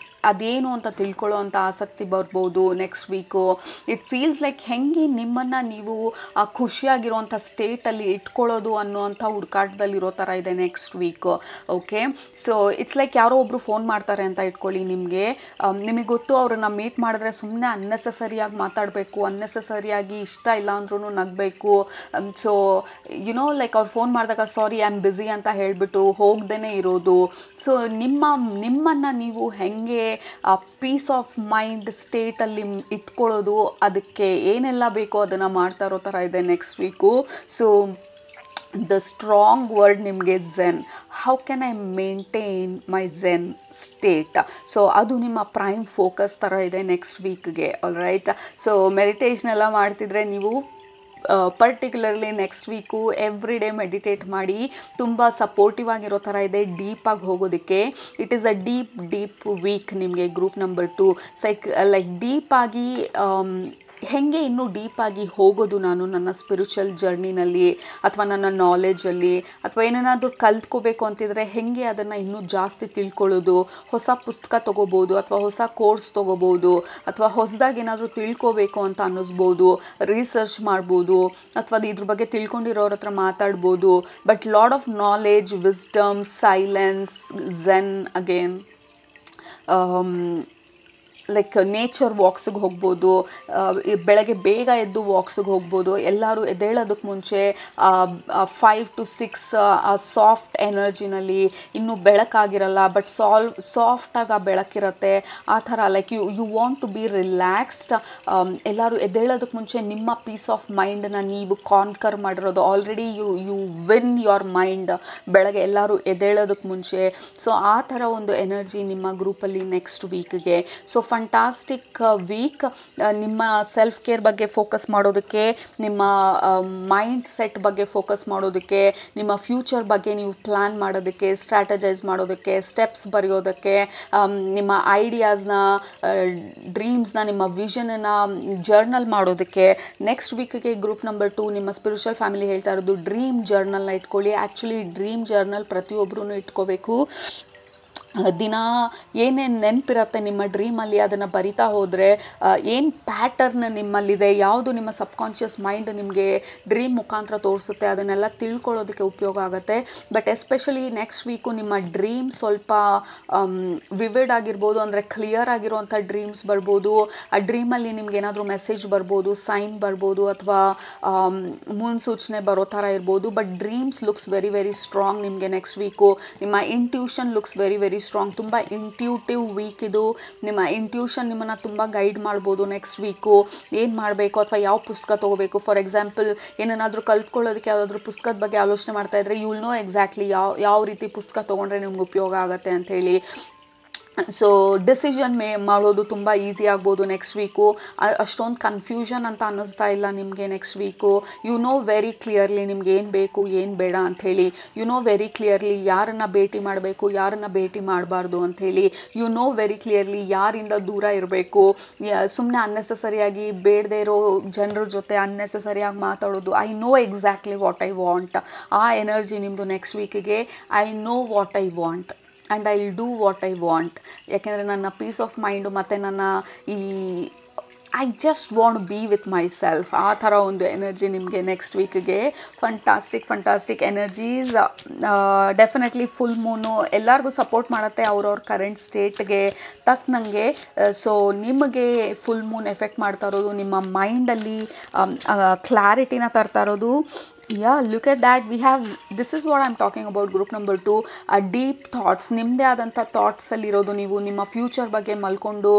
ಅದೇನು ಅಂತ ತಿಳ್ಕೊಳ್ಳೋ ಅಂಥ ಆಸಕ್ತಿ ಬರ್ಬೋದು next week. It feels like ಹೆಂಗೆ ನಿಮ್ಮನ್ನು ನೀವು ಆ ಖುಷಿಯಾಗಿರೋಂಥ ಸ್ಟೇಟಲ್ಲಿ ಇಟ್ಕೊಳ್ಳೋದು ಅನ್ನೋವಂಥ ಹುಡುಕಾಟದಲ್ಲಿರೋ ಥರ ಇದೆ next week. Okay, so it's like ಯಾರೋ ಒಬ್ಬರು ಫೋನ್ ಮಾಡ್ತಾರೆ ಅಂತ ಇಟ್ಕೊಳ್ಳಿ. ನಿಮಗೆ ಗೊತ್ತು ಅವ್ರನ್ನ ಮೀಟ್ ಮಾಡಿದ್ರೆ ಸುಮ್ಮನೆ ಅನ್ನೆಸೆಸರಿಯಾಗಿ ಮಾತಾಡಬೇಕು, ಅನ್ನೆಸೆಸರಿಯಾಗಿ ಇಷ್ಟ ಇಲ್ಲ ಅಂದ್ರೂ ನಗಬೇಕು. ಸೊ ಯುನೋ ಲೈಕ್ ಅವ್ರು ಫೋನ್ ಮಾಡಿದಾಗ ಸಾರಿ ಐ ಆಮ್ ಬ್ಯುಸಿ ಅಂತ ಹೇಳಿಬಿಟ್ಟು ಹೋಗ್ದೇ ಇರೋದು. ಸೊ ನಿಮ್ಮನ್ನು ನೀವು ಹೆಂಗೆ ಪೀಸ್ ಆಫ್ ಮೈಂಡ್ ಸ್ಟೇಟಲ್ಲಿ ಇಟ್ಕೊಳ್ಳೋದು, ಅದಕ್ಕೆ ಏನೆಲ್ಲ ಬೇಕೋ ಅದನ್ನು ಮಾಡ್ತಾ ಇರೋ ಥರ ಇದೆ next week. So the strong word ನಿಮಗೆ Zen. How can I maintain my Zen state? So ಅದು ನಿಮ್ಮ ಪ್ರೈಮ್ ಫೋಕಸ್ ಥರ ಇದೆ ನೆಕ್ಸ್ಟ್ ವೀಕ್ಗೆ. ಆಲ್ ರೈಟ್, ಸೊ ಮೆಡಿಟೇಷನ್ ಎಲ್ಲ ಮಾಡ್ತಿದ್ರೆ ನೀವು particularly next week every day meditate ಮಾಡಿ. ತುಂಬ ಸಪೋರ್ಟಿವ್ ಆಗಿರೋ ಥರ ಇದೆ ಡೀಪಾಗಿ ಹೋಗೋದಕ್ಕೆ. It is a deep week ನಿಮಗೆ ಗ್ರೂಪ್ ನಂಬರ್ 2. ಲೈಕ್ ಡೀಪಾಗಿ ಹೇಗೆ ಇನ್ನೂ ಡೀಪಾಗಿ ಹೋಗೋದು ನಾನು ನನ್ನ ಸ್ಪಿರಿಚುವಲ್ ಜರ್ನಿನಲ್ಲಿ ಅಥವಾ ನನ್ನ ನಾಲೆಜಲ್ಲಿ ಅಥವಾ ಏನೇನಾದರೂ ಕಲ್ತ್ಕೋಬೇಕು ಅಂತಿದ್ರೆ ಹೇಗೆ ಅದನ್ನು ಇನ್ನೂ ಜಾಸ್ತಿ ತಿಳ್ಕೊಳ್ಳೋದು, ಹೊಸ ಪುಸ್ತಕ ತೊಗೋಬೋದು ಅಥವಾ ಹೊಸ ಕೋರ್ಸ್ ತೊಗೋಬೋದು ಅಥವಾ ಹೊಸದಾಗಿ ಏನಾದರೂ ತಿಳ್ಕೋಬೇಕು ಅಂತ ಅನ್ನಿಸ್ಬೋದು, ರಿಸರ್ಚ್ ಮಾಡ್ಬೋದು ಅಥವಾ ಇದ್ರ ಬಗ್ಗೆ ತಿಳ್ಕೊಂಡಿರೋರ ಹತ್ರ ಮಾತಾಡ್ಬೋದು. But lot of knowledge, wisdom, silence, Zen again, like nature ವಾಕ್ಸಿಗೆ ಹೋಗ್ಬೋದು, ಬೆಳಗ್ಗೆ ಬೇಗ ಎದ್ದು ವಾಕ್ಸಿಗೆ ಹೋಗ್ಬೋದು. ಎಲ್ಲರೂ ಎದ್ದೇಳೋದಕ್ಕೆ ಮುಂಚೆ 5 to 6 ಆ ಸಾಫ್ಟ್ ಎನರ್ಜಿನಲ್ಲಿ, ಇನ್ನೂ ಬೆಳಕಾಗಿರಲ್ಲ ಬಟ್ ಸಾಫ್ಟಾಗಿ ಆ ಬೆಳಕಿರುತ್ತೆ. ಆ ಥರ like you want to be relaxed. ಎಲ್ಲರೂ ಎದ್ದೇಳೋದಕ್ಕೆ ಮುಂಚೆ ನಿಮ್ಮ ಪೀಸ್ ಆಫ್ ಮೈಂಡನ್ನ ನೀವು ಕಾನ್ಕರ್ ಮಾಡಿರೋದು already. You win your mind ಬೆಳಗ್ಗೆ ಎಲ್ಲರೂ ಎದ್ದೇಳೋದಕ್ಕೆ ಮುಂಚೆ. ಸೊ ಆ ಥರ ಒಂದು ಎನರ್ಜಿ ನಿಮ್ಮ ಗ್ರೂಪಲ್ಲಿ ನೆಕ್ಸ್ಟ್ ವೀಕ್ಗೆ. So fantastic week. ನಿಮ್ಮ ಸೆಲ್ಫ್ ಕೇರ್ ಬಗ್ಗೆ ಫೋಕಸ್ ಮಾಡೋದಕ್ಕೆ, ನಿಮ್ಮ ಮೈಂಡ್ ಸೆಟ್ ಬಗ್ಗೆ ಫೋಕಸ್ ಮಾಡೋದಕ್ಕೆ, ನಿಮ್ಮ ಫ್ಯೂಚರ್ ಬಗ್ಗೆ ನೀವು ಪ್ಲ್ಯಾನ್ ಮಾಡೋದಕ್ಕೆ, ಸ್ಟ್ರಾಟಜೈಸ್ ಮಾಡೋದಕ್ಕೆ, ಸ್ಟೆಪ್ಸ್ ಬರೆಯೋದಕ್ಕೆ, ನಿಮ್ಮ ಐಡಿಯಾಸ್ನ, ಡ್ರೀಮ್ಸ್ನ, ನಿಮ್ಮ ವಿಷನನ್ನು ಜರ್ನಲ್ ಮಾಡೋದಕ್ಕೆ. ನೆಕ್ಸ್ಟ್ ವೀಕ್ಗೆ ಗ್ರೂಪ್ ನಂಬರ್ 2 ನಿಮ್ಮ ಸ್ಪಿರಿಚುವಲ್ ಫ್ಯಾಮಿಲಿ ಹೇಳ್ತಾ ಇರೋದು ಡ್ರೀಮ್ ಜರ್ನಲ್ನ ಇಟ್ಕೊಳ್ಳಿ. ಆ್ಯಕ್ಚುಲಿ ಡ್ರೀಮ್ ಜರ್ನಲ್ ಪ್ರತಿಯೊಬ್ಬರೂ ಇಟ್ಕೋಬೇಕು. ದಿನ ಏನೇನು ನೆನಪಿರುತ್ತೆ ನಿಮ್ಮ ಡ್ರೀಮಲ್ಲಿ ಅದನ್ನು ಬರಿತಾ ಹೋದರೆ ಏನು ಪ್ಯಾಟರ್ನ್ ನಿಮ್ಮಲ್ಲಿದೆ, ಯಾವುದು ನಿಮ್ಮ ಸಬ್ಕಾನ್ಷಿಯಸ್ ಮೈಂಡ್ ನಿಮಗೆ ಡ್ರೀಮ್ ಮುಖಾಂತರ ತೋರಿಸುತ್ತೆ, ಅದನ್ನೆಲ್ಲ ತಿಳ್ಕೊಳ್ಳೋದಕ್ಕೆ ಉಪಯೋಗ ಆಗುತ್ತೆ. ಬಟ್ ಎಸ್ಪೆಷಲಿ ನೆಕ್ಸ್ಟ್ ವೀಕು ನಿಮ್ಮ ಡ್ರೀಮ್ ಸ್ವಲ್ಪ ವಿವಿಡ್ ಆಗಿರ್ಬೋದು, ಅಂದರೆ ಕ್ಲಿಯರ್ ಆಗಿರೋವಂಥ ಡ್ರೀಮ್ಸ್ ಬರ್ಬೋದು. ಆ ಡ್ರೀಮಲ್ಲಿ ನಿಮ್ಗೆ ಏನಾದರೂ ಮೆಸೇಜ್ ಬರ್ಬೋದು, ಸೈನ್ ಬರ್ಬೋದು ಅಥವಾ ಮುನ್ಸೂಚನೆ ಬರೋ ಥರ ಇರ್ಬೋದು. But dreams looks very very strong ನಿಮಗೆ ನೆಕ್ಸ್ಟ್ ವೀಕು. ನಿಮ್ಮ intuition looks very very strong. ತುಂಬ ಇಂಟ್ಯೂಟಿವ್ ವೀಕ್ ಇದು. ನಿಮ್ಮ ಇಂಟ್ಯೂಷನ್ ನಿಮ್ಮನ್ನು ತುಂಬ ಗೈಡ್ ಮಾಡ್ಬೋದು ನೆಕ್ಸ್ಟ್ ವೀಕು. ಏನು ಮಾಡಬೇಕು ಅಥವಾ ಯಾವ ಪುಸ್ತಕ ತೊಗೋಬೇಕು. ಫಾರ್ ಎಕ್ಸಾಂಪಲ್ ಏನೇನಾದರೂ ಕಲ್ತ್ಕೊಳ್ಳೋದಕ್ಕೆ ಯಾವುದಾದ್ರೂ ಪುಸ್ತಕದ ಬಗ್ಗೆ ಆಲೋಚನೆ ಮಾಡ್ತಾ ಇದ್ದರೆ ಯು ವಿಲ್ ನೋ ಎಕ್ಸಾಕ್ಟ್ಲಿ ಯಾವ ರೀತಿ ಪುಸ್ತಕ ತೊಗೊಂಡ್ರೆ ನಿಮ್ಗೆ ಉಪಯೋಗ ಆಗುತ್ತೆ ಅಂಥೇಳಿ. ಸೊ ಡಿಸಿಷನ್ ಮಾಡೋದು ತುಂಬ ಈಸಿ ಆಗ್ಬೋದು ನೆಕ್ಸ್ಟ್ ವೀಕು. ಅಷ್ಟೊಂದು ಕನ್ಫ್ಯೂಷನ್ ಅಂತ ಅನ್ನಿಸ್ತಾ ಇಲ್ಲ ನಿಮಗೆ next week. You know very clearly ನಿಮ್ಗೆ ಏನು ಬೇಕು ಏನು ಬೇಡ ಅಂಥೇಳಿ. ಯು ನೋ ವೆರಿ ಕ್ಲಿಯರ್ಲಿ ಯಾರನ್ನು ಭೇಟಿ ಮಾಡಬೇಕು, ಯಾರನ್ನು ಭೇಟಿ ಮಾಡಬಾರ್ದು ಅಂಥೇಳಿ. ಯು ನೋ ವೆರಿ ಕ್ಲಿಯರ್ಲಿ ಯಾರಿಂದ ದೂರ ಇರಬೇಕು. ಸುಮ್ಮನೆ ಅನ್ನೆಸೆಸರಿಯಾಗಿ ಬೇಡದೇ ಇರೋ ಜನರ ಜೊತೆ ಅನ್ನೆಸೆಸರಿಯಾಗಿ ಮಾತಾಡೋದು. I know exactly what I want. ಆ ಎನರ್ಜಿ ನಿಮ್ಮದು ನೆಕ್ಸ್ಟ್ ವೀಕಿಗೆ. I know what I want and I will do what I want. ಯಾಕೆಂದರೆ ನನ್ನ ಪೀಸ್ ಆಫ್ ಮೈಂಡು ಮತ್ತು ನನ್ನ ಈ I just want be with my self, ಆ ಥರ ಒಂದು ಎನರ್ಜಿ ನಿಮಗೆ ನೆಕ್ಸ್ಟ್ ವೀಕ್ಗೆ. Fantastic energies. Definitely full moon ಎಲ್ಲರಿಗೂ ಸಪೋರ್ಟ್ ಮಾಡುತ್ತೆ ಅವ್ರವ್ರ ಕರೆಂಟ್ ಸ್ಟೇಟ್ಗೆ ತಕ್ಕನಂಗೆ. ಸೊ ನಿಮಗೆ ಫುಲ್ ಮೂನ್ ಎಫೆಕ್ಟ್ ಮಾಡ್ತಾ ಇರೋದು ನಿಮ್ಮ ಮೈಂಡಲ್ಲಿ ಕ್ಲಾರಿಟಿನ ತರ್ತಾ ಇರೋದು. Yeah, look at that. This is what I'm talking about, group number 2. Deep thoughts. ನಿಮ್ಮದೇ ಆದಂಥ ಥಾಟ್ಸಲ್ಲಿರೋದು. ನೀವು ನಿಮ್ಮ ಫ್ಯೂಚರ್ ಬಗ್ಗೆ ಮಲ್ಕೊಂಡು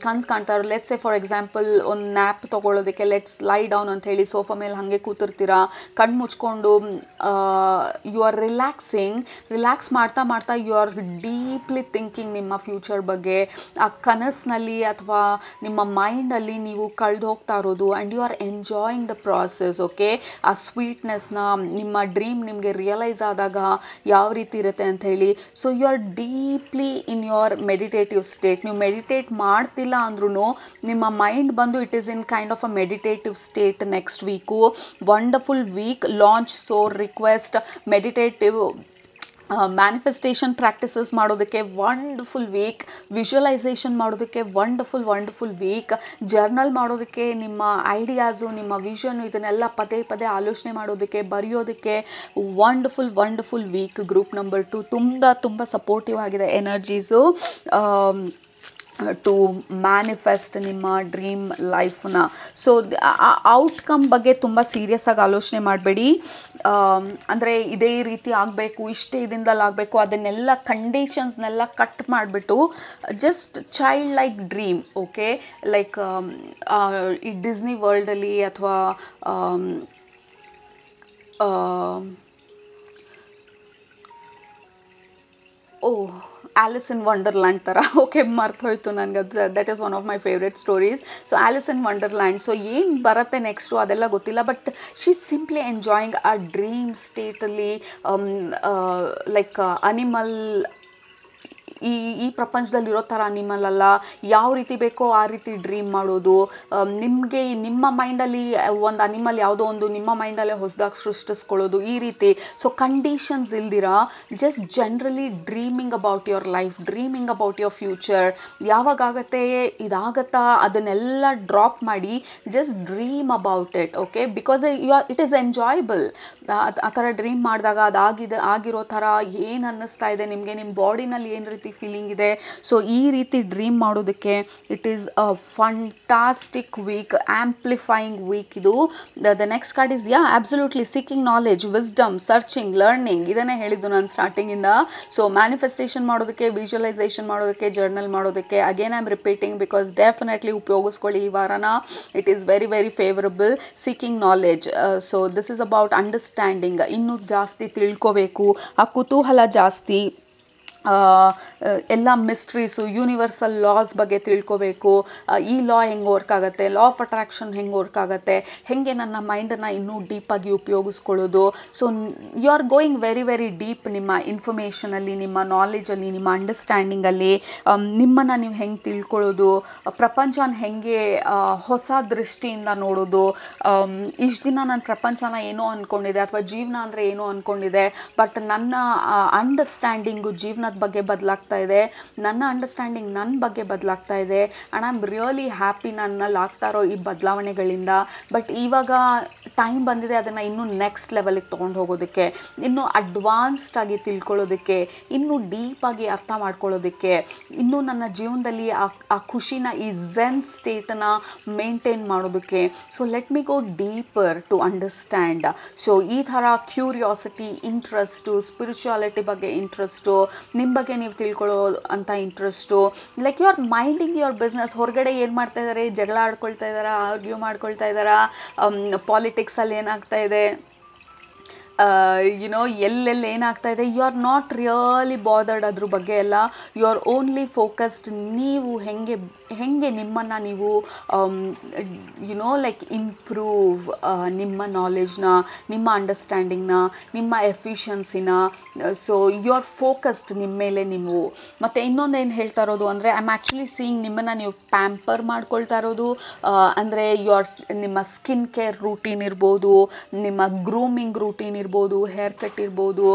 ಕನ್ಸು ಕಾಣ್ತಾ ಇರೋ. ಲೆಟ್ಸ್ ಸೇ ಫಾರ್ ಎಕ್ಸಾಂಪಲ್ ಒಂದು ನ್ಯಾಪ್ ತೊಗೊಳ್ಳೋದಕ್ಕೆ ಲೆಟ್ಸ್ ಲೈ ಡೌನ್ ಅಂಥೇಳಿ ಸೋಫಾ ಮೇಲೆ ಹಾಗೆ ಕೂತಿರ್ತೀರಾ, ಕಣ್ಣು ಮುಚ್ಕೊಂಡು ಯು ಆರ್ ರಿಲ್ಯಾಕ್ಸ್ ಮಾಡ್ತಾ ಯು ಆರ್ ಡೀಪ್ಲಿ ಥಿಂಕಿಂಗ್ ನಿಮ್ಮ ಫ್ಯೂಚರ್ ಬಗ್ಗೆ. ಆ ಕನಸಿನಲ್ಲಿ ಅಥವಾ ನಿಮ್ಮ ಮೈಂಡಲ್ಲಿ ನೀವು ಕಳೆದು ಹೋಗ್ತಾ ಇರೋದು and you are enjoying the process. Okay, ಆ ಸ್ವೀಟ್ನೆಸ್ನ ನಿಮ್ಮ ಡ್ರೀಮ್ ನಿಮಗೆ ರಿಯಲೈಸ್ ಆದಾಗ ಯಾವ ರೀತಿ ಇರುತ್ತೆ ಅಂಥೇಳಿ. So you are deeply in your meditative state. ನೀವು ಮೆಡಿಟೇಟ್ ಮಾಡ್ತಿಲ್ಲ ಅಂದ್ರೂ ನಿಮ್ಮ ಮೈಂಡ್ ಬಂದು it is in kind of a meditative state next week. Wonderful week. Launch soar request, meditative manifestation practices ಮಾಡೋದಕ್ಕೆ ವಂಡರ್ಫುಲ್ ವೀಕ್. ವಿಜುವಲೈಸೇಷನ್ ಮಾಡೋದಕ್ಕೆ wonderful week. Journal ಮಾಡೋದಕ್ಕೆ, ನಿಮ್ಮ ideas, ನಿಮ್ಮ ವಿಷನ್ನು ಇದನ್ನೆಲ್ಲ ಪದೇ ಆಲೋಚನೆ ಮಾಡೋದಕ್ಕೆ, ಬರೆಯೋದಕ್ಕೆ ವಂಡರ್ಫುಲ್ ವೀಕ್. ಗ್ರೂಪ್ ನಂಬರ್ 2 ತುಂಬ ಸಪೋರ್ಟಿವ್ ಆಗಿದೆ ಎನರ್ಜೀಸು ಟು ಮ್ಯಾನಿಫೆಸ್ಟ್ ನಿಮ್ಮ ಡ್ರೀಮ್ ಲೈಫ್ನ. ಸೊ ಔಟ್ಕಮ್ ಬಗ್ಗೆ ತುಂಬ ಸೀರಿಯಸ್ ಆಗಿ ಆಲೋಚನೆ ಮಾಡಬೇಡಿ. ಅಂದರೆ ಇದೇ ರೀತಿ ಆಗಬೇಕು, ಇಷ್ಟೇ ಇದರಿಂದಲ್ಲ ಆಗಬೇಕು, ಅದನ್ನೆಲ್ಲ ಕಂಡೀಷನ್ಸ್ನೆಲ್ಲ ಕಟ್ ಮಾಡಿಬಿಟ್ಟು just child like dream. Okay, like ಈ ಡಿಸ್ನಿ ವರ್ಲ್ಡಲ್ಲಿ ಅಥವಾ ಆಲಿಸ್ ಇನ್ ವಂಡರ್ಲ್ಯಾಂಡ್ ಥರ. ಓಕೆ, ಮರ್ತೋಯ್ತು ನನಗೆ ಅದು. That is one of my favourite stories. So Alice in wonderland. So ಏನು ಬರುತ್ತೆ ನೆಕ್ಸ್ಟು ಅದೆಲ್ಲ ಗೊತ್ತಿಲ್ಲ, ಬಟ್ ಶಿ ಸಿಂಪ್ಲಿ ಎಂಜಾಯಿಂಗ್ ಆ ಡ್ರೀಮ್ ಸ್ಟೇಟಲ್ಲಿ. ಲೈಕ್ ಅನಿಮಲ್ ಈ ಈ ಪ್ರಪಂಚದಲ್ಲಿರೋ ಥರ ಅನಿಮಲ್ ಯಾವ ರೀತಿ ಬೇಕೋ ಆ ರೀತಿ ಡ್ರೀಮ್ ಮಾಡೋದು. ನಿಮಗೆ ನಿಮ್ಮ ಮೈಂಡಲ್ಲಿ ಒಂದು ಅನಿಮಲ್ ಯಾವುದೋ ಒಂದು ನಿಮ್ಮ ಮೈಂಡಲ್ಲೇ ಹೊಸದಾಗಿ ಸೃಷ್ಟಿಸ್ಕೊಳ್ಳೋದು, ಈ ರೀತಿ. ಸೊ ಕಂಡೀಷನ್ಸ್ ಇಲ್ದಿರ just generally dreaming about your life, dreaming about your future. ಯಾವಾಗತ್ತೆ ಇದಾಗತ್ತಾ ಅದನ್ನೆಲ್ಲ ಡ್ರಾಪ್ ಮಾಡಿ just dream about it. Okay, because it is enjoyable. ಆ ಥರ ಡ್ರೀಮ್ ಮಾಡಿದಾಗ ಆಗಿರೋ ಥರ ಏನು ಅನ್ನಿಸ್ತಾ ಇದೆ ನಿಮಗೆ, ನಿಮ್ಮ ಬಾಡಿನಲ್ಲಿ ಏನು ರೀತಿ ಫೀಲಿಂಗ್ ಇದೆ. ಸೊ ಈ ರೀತಿ ಡ್ರೀಮ್ ಮಾಡೋದಕ್ಕೆ it is a fantastic week, amplifying week ಇದು. The next card is absolutely seeking knowledge, wisdom, searching, learning. ಇದನ್ನೇ ಹೇಳಿದ್ದು ನಾನು ಸ್ಟಾರ್ಟಿಂಗಿಂದ. ಸೊ ಮ್ಯಾನಿಫೆಸ್ಟೇಷನ್ ಮಾಡೋದಕ್ಕೆ, ವಿಜುವಲೈಸೇಷನ್ ಮಾಡೋದಕ್ಕೆ, ಜರ್ನಲ್ ಮಾಡೋದಕ್ಕೆ, again I am repeating because definitely ಉಪಯೋಗಿಸ್ಕೊಳ್ಳಿ ಈ ವಾರನ. It is very very favourable. Seeking knowledge, so this is about understanding. ಇನ್ನೂ ಜಾಸ್ತಿ ತಿಳ್ಕೋಬೇಕು, ಆ ಕುತೂಹಲ ಜಾಸ್ತಿ. ಎಲ್ಲ ಮಿಸ್ಟ್ರೀಸು, ಯೂನಿವರ್ಸಲ್ ಲಾಸ್ ಬಗ್ಗೆ ತಿಳ್ಕೋಬೇಕು. ಈ ಲಾ ಹೆಂಗೆ ವರ್ಕ್ ಆಗುತ್ತೆ, ಲಾ ಆಫ್ ಅಟ್ರಾಕ್ಷನ್ ಹೆಂಗೆ ವರ್ಕ್ ಆಗುತ್ತೆ, ಹೇಗೆ ನನ್ನ ಮೈಂಡನ್ನು ಇನ್ನೂ ಡೀಪಾಗಿ ಉಪಯೋಗಿಸ್ಕೊಳ್ಳೋದು. So you are going very very deep ನಿಮ್ಮ ಇನ್ಫಾರ್ಮೇಷನಲ್ಲಿ, ನಿಮ್ಮ ನಾಲೆಜಲ್ಲಿ, ನಿಮ್ಮ ಅಂಡರ್ಸ್ಟ್ಯಾಂಡಿಂಗಲ್ಲಿ. ನಿಮ್ಮನ್ನು ನೀವು ಹೆಂಗೆ ತಿಳ್ಕೊಳ್ಳೋದು, ಪ್ರಪಂಚನ ಹೆಂಗೆ ಹೊಸ ದೃಷ್ಟಿಯಿಂದ ನೋಡೋದು. ಇಷ್ಟು ದಿನ ನನ್ನ ಪ್ರಪಂಚನ ಏನೋ ಅಂದ್ಕೊಂಡಿದ್ದೆ ಅಥವಾ ಜೀವನ ಅಂದರೆ ಏನೋ ಅಂದ್ಕೊಂಡಿದ್ದೆ, ಬಟ್ ನನ್ನ ಅಂಡರ್ಸ್ಟ್ಯಾಂಡಿಂಗು ಜೀವನದ ಬಗ್ಗೆ ಬದಲಾಗ್ತಾ ಇದೆ, ನನ್ನ ಅಂಡರ್ಸ್ಟ್ಯಾಂಡಿಂಗ್ ನನ್ನ ಬಗ್ಗೆ ಬದಲಾಗ್ತಾ ಇದೆ. And I am really happy ನನ್ನಲ್ಲಿ ಆಗ್ತಾ ಇರೋ ಈ ಬದಲಾವಣೆಗಳಿಂದ. ಬಟ್ ಇವಾಗ ಟೈಮ್ ಬಂದಿದೆ ಅದನ್ನು ಇನ್ನೂ ನೆಕ್ಸ್ಟ್ ಲೆವೆಲಿಗೆ ತೊಗೊಂಡು ಹೋಗೋದಕ್ಕೆ, ಇನ್ನೂ ಅಡ್ವಾನ್ಸ್ಡ್ ಆಗಿ ತಿಳ್ಕೊಳ್ಳೋದಕ್ಕೆ, ಇನ್ನೂ ಡೀಪಾಗಿ ಅರ್ಥ ಮಾಡ್ಕೊಳ್ಳೋದಕ್ಕೆ, ಇನ್ನೂ ನನ್ನ ಜೀವನದಲ್ಲಿ ಆ ಖುಷಿನ, ಈ ಝೆನ್ ಸ್ಟೇಟನ್ನು ಮೇಂಟೈನ್ ಮಾಡೋದಕ್ಕೆ. So let me go deeper to understand. So ಈ ಥರ ಕ್ಯೂರಿಯಾಸಿಟಿ, ಇಂಟ್ರೆಸ್ಟು, ಸ್ಪಿರಿಚುಯಾಲಿಟಿ ಬಗ್ಗೆ ಇಂಟ್ರೆಸ್ಟು, ನಿಮ್ಮ ಬಗ್ಗೆ ನೀವು ತಿಳ್ಕೊಳ್ಳೋ ಅಂತ interest. Like you are minding your business. ಹೊರಗಡೆ ಏನು ಮಾಡ್ತಾ ಇದ್ದಾರೆ, ಜಗಳ ಆಡ್ಕೊಳ್ತಾ ಇದ್ದಾರಾ, ಆರ್ಗ್ಯೂ ಮಾಡ್ಕೊಳ್ತಾ ಇದ್ದಾರಾ, ಪಾಲಿಟಿಕ್ಸಲ್ಲಿ ಏನಾಗ್ತಾ ಇದೆ, ಯುನೋ ಎಲ್ಲೆಲ್ಲಿ ಏನಾಗ್ತಾ ಇದೆ, you are not really bothered ಅದ್ರ ಬಗ್ಗೆ ಎಲ್ಲ. ಯು ಆರ್ ಓನ್ಲಿ ಫೋಕಸ್ಡ್ ನೀವು ಹೆಂಗೆ ನಿಮ್ಮನ್ನು ನೀವು ಯುನೋ ಲೈಕ್ ಇಂಪ್ರೂವ್ ನಿಮ್ಮ ನಾಲೆಜ್ನ, ನಿಮ್ಮ ಅಂಡರ್ಸ್ಟ್ಯಾಂಡಿಂಗ್ನ, ನಿಮ್ಮ ಎಫಿಷಿಯನ್ಸಿನ. ಸೊ ಯು ಆರ್ ಫೋಕಸ್ಡ್ ನಿಮ್ಮ ಮೇಲೆ ನೀವು. ಮತ್ತು ಇನ್ನೊಂದೇನು ಹೇಳ್ತಾ ಇರೋದು ಅಂದರೆ ಐ ಆಮ್ ಆ್ಯಕ್ಚುಲಿ ಸೀಯಿಂಗ್ ನಿಮ್ಮನ್ನು ನೀವು ಪ್ಯಾಂಪರ್ ಮಾಡ್ಕೊಳ್ತಾ ಇರೋದು. ಅಂದರೆ ನಿಮ್ಮ ಸ್ಕಿನ್ ಕೇರ್ ರೂಟೀನ್ ಇರ್ಬೋದು, ನಿಮ್ಮ ಗ್ರೂಮಿಂಗ್ ರೂಟೀನ್ ಇರ್ಬೋದು, ಹೇರ್ ಕಟ್ ಇರ್ಬೋದು.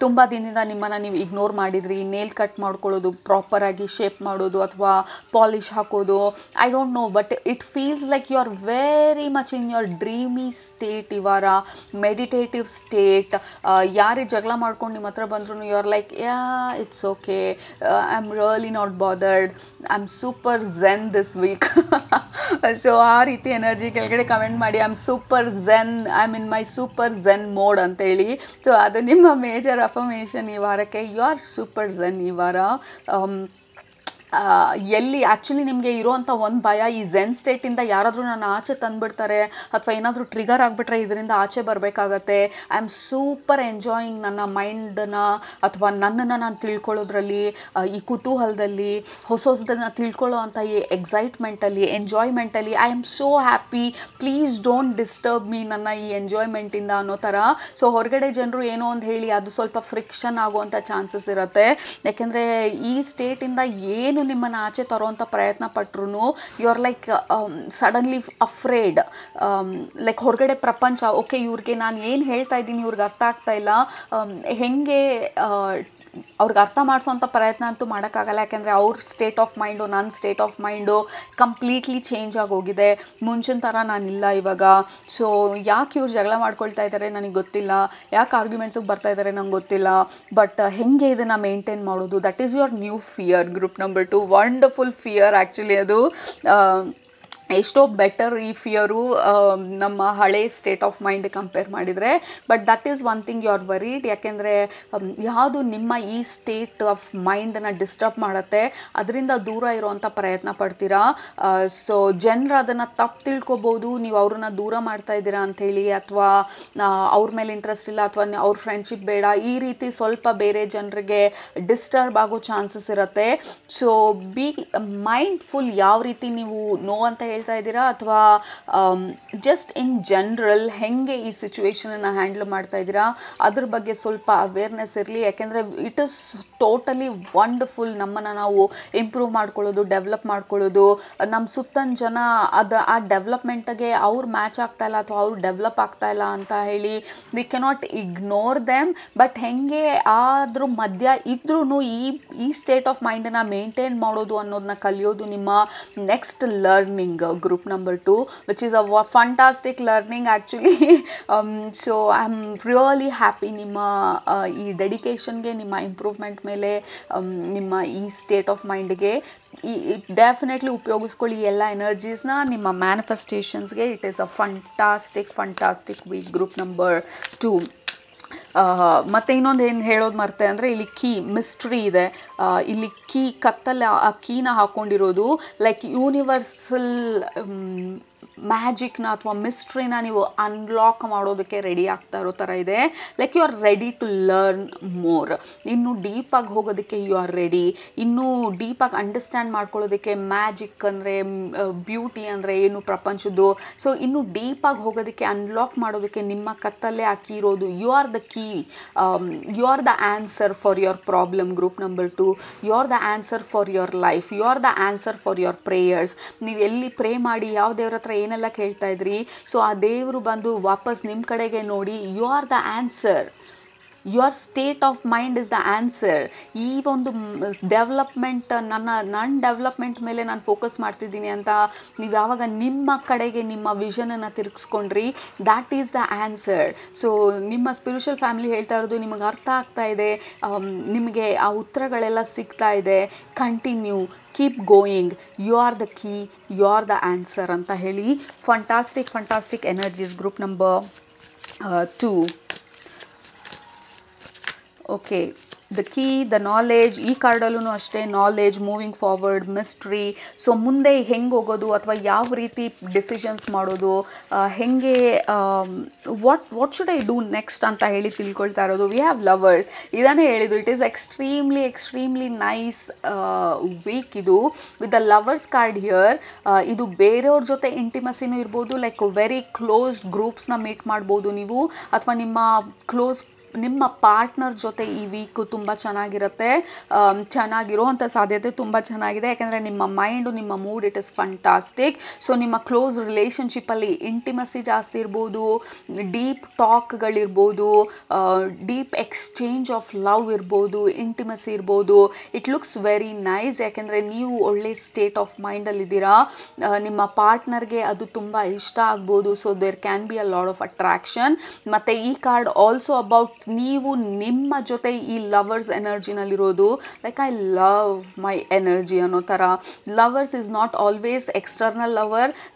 ತುಂಬ ದಿನದಿಂದ ನಿಮ್ಮನ್ನು ನೀವು ಇಗ್ನೋರ್ ಮಾಡಿದ್ರಿ, ನೇಲ್ ಕಟ್ ಮಾಡ್ಕೊಳ್ಳೋದು, ಪ್ರಾಪರಾಗಿ ಶೇಪ್ ಮಾಡೋದು ಅಥವಾ ಪಾಲಿಶ್ ಹಾಕೋದು, I don't know, but it feels like you are very much in your dreamy state ಇವಾರ, ಮೆಡಿಟೇಟಿವ್ ಸ್ಟೇಟ್. ಯಾರೇ ಜಗಳ ಮಾಡ್ಕೊಂಡು ನಿಮ್ಮ ಹತ್ರ ಬಂದ್ರು you are like it's okay, I am really not bothered, I am super Zen this week. So ಆ ರೀತಿ ಎನರ್ಜಿ ಕೆಳಗಡೆ ಕಮೆಂಟ್ ಮಾಡಿ, I am super Zen, I am in my super Zen mode ಅಂತೇಳಿ. ಸೊ ಅದು ನಿಮ್ಮ ಮೇಜರ್ ಅಫರ್ಮೇಷನ್ ಈ ವಾರಕ್ಕೆ. ಯು ಆರ್ ಸೂಪರ್ ಝೆನ್ ಈ ವಾರ. ಎಲ್ಲಿ ಆ್ಯಕ್ಚುಲಿ ನಿಮಗೆ ಇರೋವಂಥ ಒಂದು ಭಯ, ಈ ಝೆನ್ ಸ್ಟೇಟಿಂದ ಯಾರಾದರೂ ನನ್ನ ಆಚೆ ತಂದುಬಿಡ್ತಾರೆ ಅಥವಾ ಏನಾದರೂ ಟ್ರಿಗರ್ ಆಗಿಬಿಟ್ರೆ ಇದರಿಂದ ಆಚೆ ಬರಬೇಕಾಗತ್ತೆ. ಐ ಆಮ್ ಸೂಪರ್ ಎಂಜಾಯಿಂಗ್ ನನ್ನ ಮೈಂಡನ್ನು ಅಥವಾ ನನ್ನನ್ನು ನಾನು ತಿಳ್ಕೊಳ್ಳೋದ್ರಲ್ಲಿ, ಈ ಕುತೂಹಲದಲ್ಲಿ, ಹೊಸದನ್ನು ತಿಳ್ಕೊಳ್ಳೋ ಅಂಥ ಈ ಎಕ್ಸೈಟ್ಮೆಂಟಲ್ಲಿ, ಎಂಜಾಯ್ಮೆಂಟಲ್ಲಿ I am so happy. Please don't disturb me ನನ್ನ ಈ ಎಂಜಾಯ್ಮೆಂಟಿಂದ ಅನ್ನೋ ಥರ. ಸೊ ಹೊರಗಡೆ ಜನರು ಏನೋ ಒಂದು ಹೇಳಿ ಅದು ಸ್ವಲ್ಪ ಫ್ರಿಕ್ಷನ್ ಆಗುವಂಥ ಚಾನ್ಸಸ್ ಇರುತ್ತೆ. ಯಾಕೆಂದರೆ ಈ ಸ್ಟೇಟಿಂದ ಏನು ನಿಮ್ಮನ್ನು ಆಚೆ ತರೋವಂಥ ಪ್ರಯತ್ನ ಪಟ್ಟರು you are like suddenly afraid. Like ಹೊರಗಡೆ ಪ್ರಪಂಚ, ಓಕೆ ಇವ್ರಿಗೆ ನಾನು ಏನು ಹೇಳ್ತಾ ಇದ್ದೀನಿ ಇವ್ರಿಗೆ ಅರ್ಥ ಆಗ್ತಾ ಇಲ್ಲ, ಹೆಂಗೆ ಅವ್ರಿಗೆ ಅರ್ಥ ಮಾಡಿಸೋಂಥ ಪ್ರಯತ್ನ ಅಂತೂ ಮಾಡೋಕ್ಕಾಗಲ್ಲ. ಯಾಕೆಂದರೆ ಅವ್ರ ಸ್ಟೇಟ್ ಆಫ್ ಮೈಂಡು, ನನ್ನ state of mind completely change ಆಗೋಗಿದೆ. ಮುಂಚಿನ ಥರ ನಾನಿಲ್ಲ ಇವಾಗ. ಸೊ ಯಾಕೆ ಇವ್ರು ಜಗಳ ಮಾಡ್ಕೊಳ್ತಾ ಇದ್ದಾರೆ ನನಗೆ ಗೊತ್ತಿಲ್ಲ, ಯಾಕೆ ಆರ್ಗ್ಯುಮೆಂಟ್ಸಿಗೆ ಬರ್ತಾ ಇದ್ದಾರೆ ನಂಗೆ ಗೊತ್ತಿಲ್ಲ, ಬಟ್ ಹೇಗೆ ಇದನ್ನು ಮೇಂಟೈನ್ ಮಾಡೋದು, that is your new fear. Group number 2 wonderful fear actually. ಅದು ಎಷ್ಟೋ ಬೆಟರ್ ಈ ಫಿಯರು ನಮ್ಮ ಹಳೆ ಸ್ಟೇಟ್ ಆಫ್ ಮೈಂಡ್ ಕಂಪೇರ್ ಮಾಡಿದರೆ. But that is one thing you are worried. ಯಾಕೆಂದರೆ ಯಾವುದು ನಿಮ್ಮ ಈ ಸ್ಟೇಟ್ ಆಫ್ ಮೈಂಡನ್ನು ಡಿಸ್ಟರ್ಬ್ ಮಾಡುತ್ತೆ ಅದರಿಂದ ದೂರ ಇರೋವಂಥ ಪ್ರಯತ್ನ ಪಡ್ತೀರಾ. ಸೊ ಜನರು ಅದನ್ನು ತಪ್ಪು ತಿಳ್ಕೊಬೋದು, ನೀವು ಅವ್ರನ್ನ ದೂರ ಮಾಡ್ತಾ ಇದ್ದೀರಾ ಅಂಥೇಳಿ, ಅಥವಾ ಅವ್ರ ಮೇಲೆ ಇಂಟ್ರೆಸ್ಟ್ ಇಲ್ಲ, ಅಥವಾ ಅವ್ರ ಫ್ರೆಂಡ್ಶಿಪ್ ಬೇಡ, ಈ ರೀತಿ ಸ್ವಲ್ಪ ಬೇರೆ ಜನರಿಗೆ ಡಿಸ್ಟರ್ಬ್ ಆಗೋ ಚಾನ್ಸಸ್ ಇರುತ್ತೆ. So B mindful. ಯಾವ ರೀತಿ ನೀವು ನೋ ಅಂತ ಹೇಳ್ತಾ ಹೇಳ್ತಾ ಇದ್ದೀರಾ ಅಥವಾ ಜಸ್ಟ್ ಇನ್ ಜನರಲ್ ಹೆಂಗೆ ಈ ಸಿಚುವೇಶನನ್ನು ಹ್ಯಾಂಡಲ್ ಮಾಡ್ತಾ ಇದ್ದೀರಾ ಅದ್ರ ಬಗ್ಗೆ ಸ್ವಲ್ಪ ಅವೇರ್ನೆಸ್ ಇರಲಿ. ಯಾಕೆಂದರೆ ಇಟ್ ಇಸ್ ಟೋಟಲಿ ವಂಡರ್ಫುಲ್. ನಮ್ಮನ್ನು ನಾವು ಇಂಪ್ರೂವ್ ಮಾಡ್ಕೊಳ್ಳೋದು, ಡೆವಲಪ್ ಮಾಡ್ಕೊಳ್ಳೋದು, ನಮ್ಮ ಸುತ್ತನ ಜನ ಆ ಡೆವಲಪ್ಮೆಂಟ್ಗೆ ಅವ್ರು ಮ್ಯಾಚ್ ಆಗ್ತಾ ಇಲ್ಲ ಅಥವಾ ಅವ್ರು ಡೆವಲಪ್ ಆಗ್ತಾ ಇಲ್ಲ ಅಂತ ಹೇಳಿ we cannot ignore them. But ಹೆಂಗೆ ಆದ್ರೂ ಮಧ್ಯ ಇದ್ರೂ ಈ ಸ್ಟೇಟ್ ಆಫ್ ಮೈಂಡನ್ನು ಮೇಂಟೈನ್ ಮಾಡೋದು ಅನ್ನೋದನ್ನ ಕಲಿಯೋದು ನಿಮ್ಮ next learning group number 2, which is a fantastic learning actually. So I am really happy ನಿಮ್ಮ ಈ ಡೆಡಿಕೇಶನ್ಗೆ, ನಿಮ್ಮ ಇಂಪ್ರೂವ್ಮೆಂಟ್ ಮೇಲೆ, ನಿಮ್ಮ ಈ ಸ್ಟೇಟ್ ಆಫ್ ಮೈಂಡ್ಗೆ ಡೆಫಿನೆಟ್ಲಿ ಉಪಯೋಗಿಸ್ಕೊಳ್ಳಿ ಎಲ್ಲ ಎನರ್ಜೀಸ್ನ ನಿಮ್ಮ ಮ್ಯಾನಿಫೆಸ್ಟೇಷನ್ಸ್ಗೆ. It is a fantastic week group number 2. ಮತ್ತು ಇನ್ನೊಂದು ಏನು ಹೇಳೋದು ಮರ್ತೆ ಅಂದರೆ ಇಲ್ಲಿ ಕೀ ಮಿಸ್ಟ್ರಿ ಇದೆ. ಇಲ್ಲಿ ಕತ್ತಲ್ಲಿ ಆ ಕೀನ ಹಾಕ್ಕೊಂಡಿರೋದು ಲೈಕ್ ಯೂನಿವರ್ಸಲ್ ಮ್ಯಾಜಿಕ್ನ ಅಥವಾ ಮಿಸ್ಟ್ರಿನ ನೀವು ಅನ್ಲಾಕ್ ಮಾಡೋದಕ್ಕೆ ರೆಡಿ ಆಗ್ತಾ ಇರೋ ಥರ ಇದೆ. Like you are ready to learn more. ಇನ್ನೂ ಡೀಪಾಗಿ ಹೋಗೋದಕ್ಕೆ ಯು ಆರ್ ರೆಡಿ. ಇನ್ನೂ ಡೀಪಾಗಿ ಅಂಡರ್ಸ್ಟ್ಯಾಂಡ್ ಮಾಡ್ಕೊಳ್ಳೋದಕ್ಕೆ ಮ್ಯಾಜಿಕ್ ಅಂದರೆ ಬ್ಯೂಟಿ ಅಂದರೆ ಏನು ಪ್ರಪಂಚದ್ದು, ಸೊ ಇನ್ನೂ ಡೀಪಾಗಿ ಹೋಗೋದಕ್ಕೆ ಅನ್ಲಾಕ್ ಮಾಡೋದಕ್ಕೆ ನಿಮ್ಮ ಕತ್ತಲ್ಲೇ ಹಾಕಿರೋದು. You are the key, you are the answer for your problem group number 2. You are the answer for your life. You are the answer for your prayers. ನೀವು ಎಲ್ಲಿ ಪ್ರೇ ಮಾಡಿ ಯಾವ ದೇವ್ರ ಹತ್ರ ಏನೆಲ್ಲ ಕೇಳ್ತಾ ಇದ್ರಿ, ಸೊ ಆ ದೇವರು ಬಂದು ವಾಪಸ್ ನಿಮ್ಮ ಕಡೆಗೆ ನೋಡಿ. You are the answer. Your state of mind is the answer. ಈ ಒಂದು ಡೆವಲಪ್ಮೆಂಟ್ ನನ್ನ ಡೆವಲಪ್ಮೆಂಟ್ ಮೇಲೆ ನಾನು ಫೋಕಸ್ ಮಾಡ್ತಿದ್ದೀನಿ ಅಂತ ನೀವು ಯಾವಾಗ ನಿಮ್ಮ ಕಡೆಗೆ ನಿಮ್ಮ ವಿಷನನ್ನು ತಿರುಗಿಸ್ಕೊಂಡ್ರಿ, that is the answer. So ನಿಮ್ಮ ಸ್ಪಿರಿಚುವಲ್ ಫ್ಯಾಮಿಲಿ ಹೇಳ್ತಾ ಇರೋದು ನಿಮಗೆ ಅರ್ಥ ಆಗ್ತಾ ಇದೆ, ನಿಮಗೆ ಆ ಉತ್ತರಗಳೆಲ್ಲ ಸಿಗ್ತಾ ಇದೆ. Continue, keep going, you are the key, you are the answer ಅಂತ ಹೇಳಿ fantastic energies group number 2. Okay, the key, the knowledge. ಈ ಕಾರ್ಡಲ್ಲೂ ಅಷ್ಟೇ knowledge, moving forward, mystery. So ಮುಂದೆ ಹೆಂಗೆ ಹೋಗೋದು ಅಥವಾ ಯಾವ ರೀತಿ ಡಿಸಿಷನ್ಸ್ ಮಾಡೋದು, ಹೆಂಗೆ what should I do next ಅಂತ ಹೇಳಿ ತಿಳ್ಕೊಳ್ತಾ ಇರೋದು. ವಿ ಹ್ಯಾವ್ ಲವರ್ಸ್, ಇದನ್ನೇ ಹೇಳಿದ್ದು. It is extremely nice week ಇದು with the lovers card here. ಇದು ಬೇರೆಯವ್ರ ಜೊತೆ ಇಂಟಿಮಸಿನೂ ಇರ್ಬೋದು, ಲೈಕ್ ವೆರಿ ಕ್ಲೋಸ್ಡ್ ಗ್ರೂಪ್ಸ್ನ ಮೀಟ್ ಮಾಡ್ಬೋದು ನೀವು, ಅಥವಾ ನಿಮ್ಮ ಪಾರ್ಟ್ನರ್ ಜೊತೆ ಈ ವೀಕು ತುಂಬ ಚೆನ್ನಾಗಿರುತ್ತೆ. ಚೆನ್ನಾಗಿರೋವಂಥ ಸಾಧ್ಯತೆ ತುಂಬ ಚೆನ್ನಾಗಿದೆ. ಯಾಕೆಂದರೆ ನಿಮ್ಮ ಮೈಂಡು, ನಿಮ್ಮ mood, it is fantastic. So ನಿಮ್ಮ ಕ್ಲೋಸ್ ರಿಲೇಷನ್ಶಿಪ್ಪಲ್ಲಿ ಇಂಟಿಮಸಿ ಜಾಸ್ತಿ ಇರ್ಬೋದು, ಡೀಪ್ ಟಾಕ್ಗಳಿರ್ಬೋದು, ಡೀಪ್ ಎಕ್ಸ್ಚೇಂಜ್ ಆಫ್ ಲವ್ ಇರ್ಬೋದು, ಇಂಟಿಮಸಿ ಇರ್ಬೋದು. It looks very nice. ಯಾಕೆಂದರೆ ನೀವು ಒಳ್ಳೆ ಸ್ಟೇಟ್ ಆಫ್ ಮೈಂಡಲ್ಲಿದ್ದೀರಾ, ನಿಮ್ಮ ಪಾರ್ಟ್ನರ್ಗೆ ಅದು ತುಂಬ ಇಷ್ಟ ಆಗ್ಬೋದು. So there can be a lot of attraction. ಮತ್ತು ಈ ಕಾರ್ಡ್ ಆಲ್ಸೋ ಅಬೌಟ್ ನೀವು ನಿಮ್ಮ ಜೊತೆ ಈ ಲವರ್ಸ್ ಎನರ್ಜಿನಲ್ಲಿರೋದು. Like I love my energy ಅನ್ನೋ ಥರ. Lovers is not always external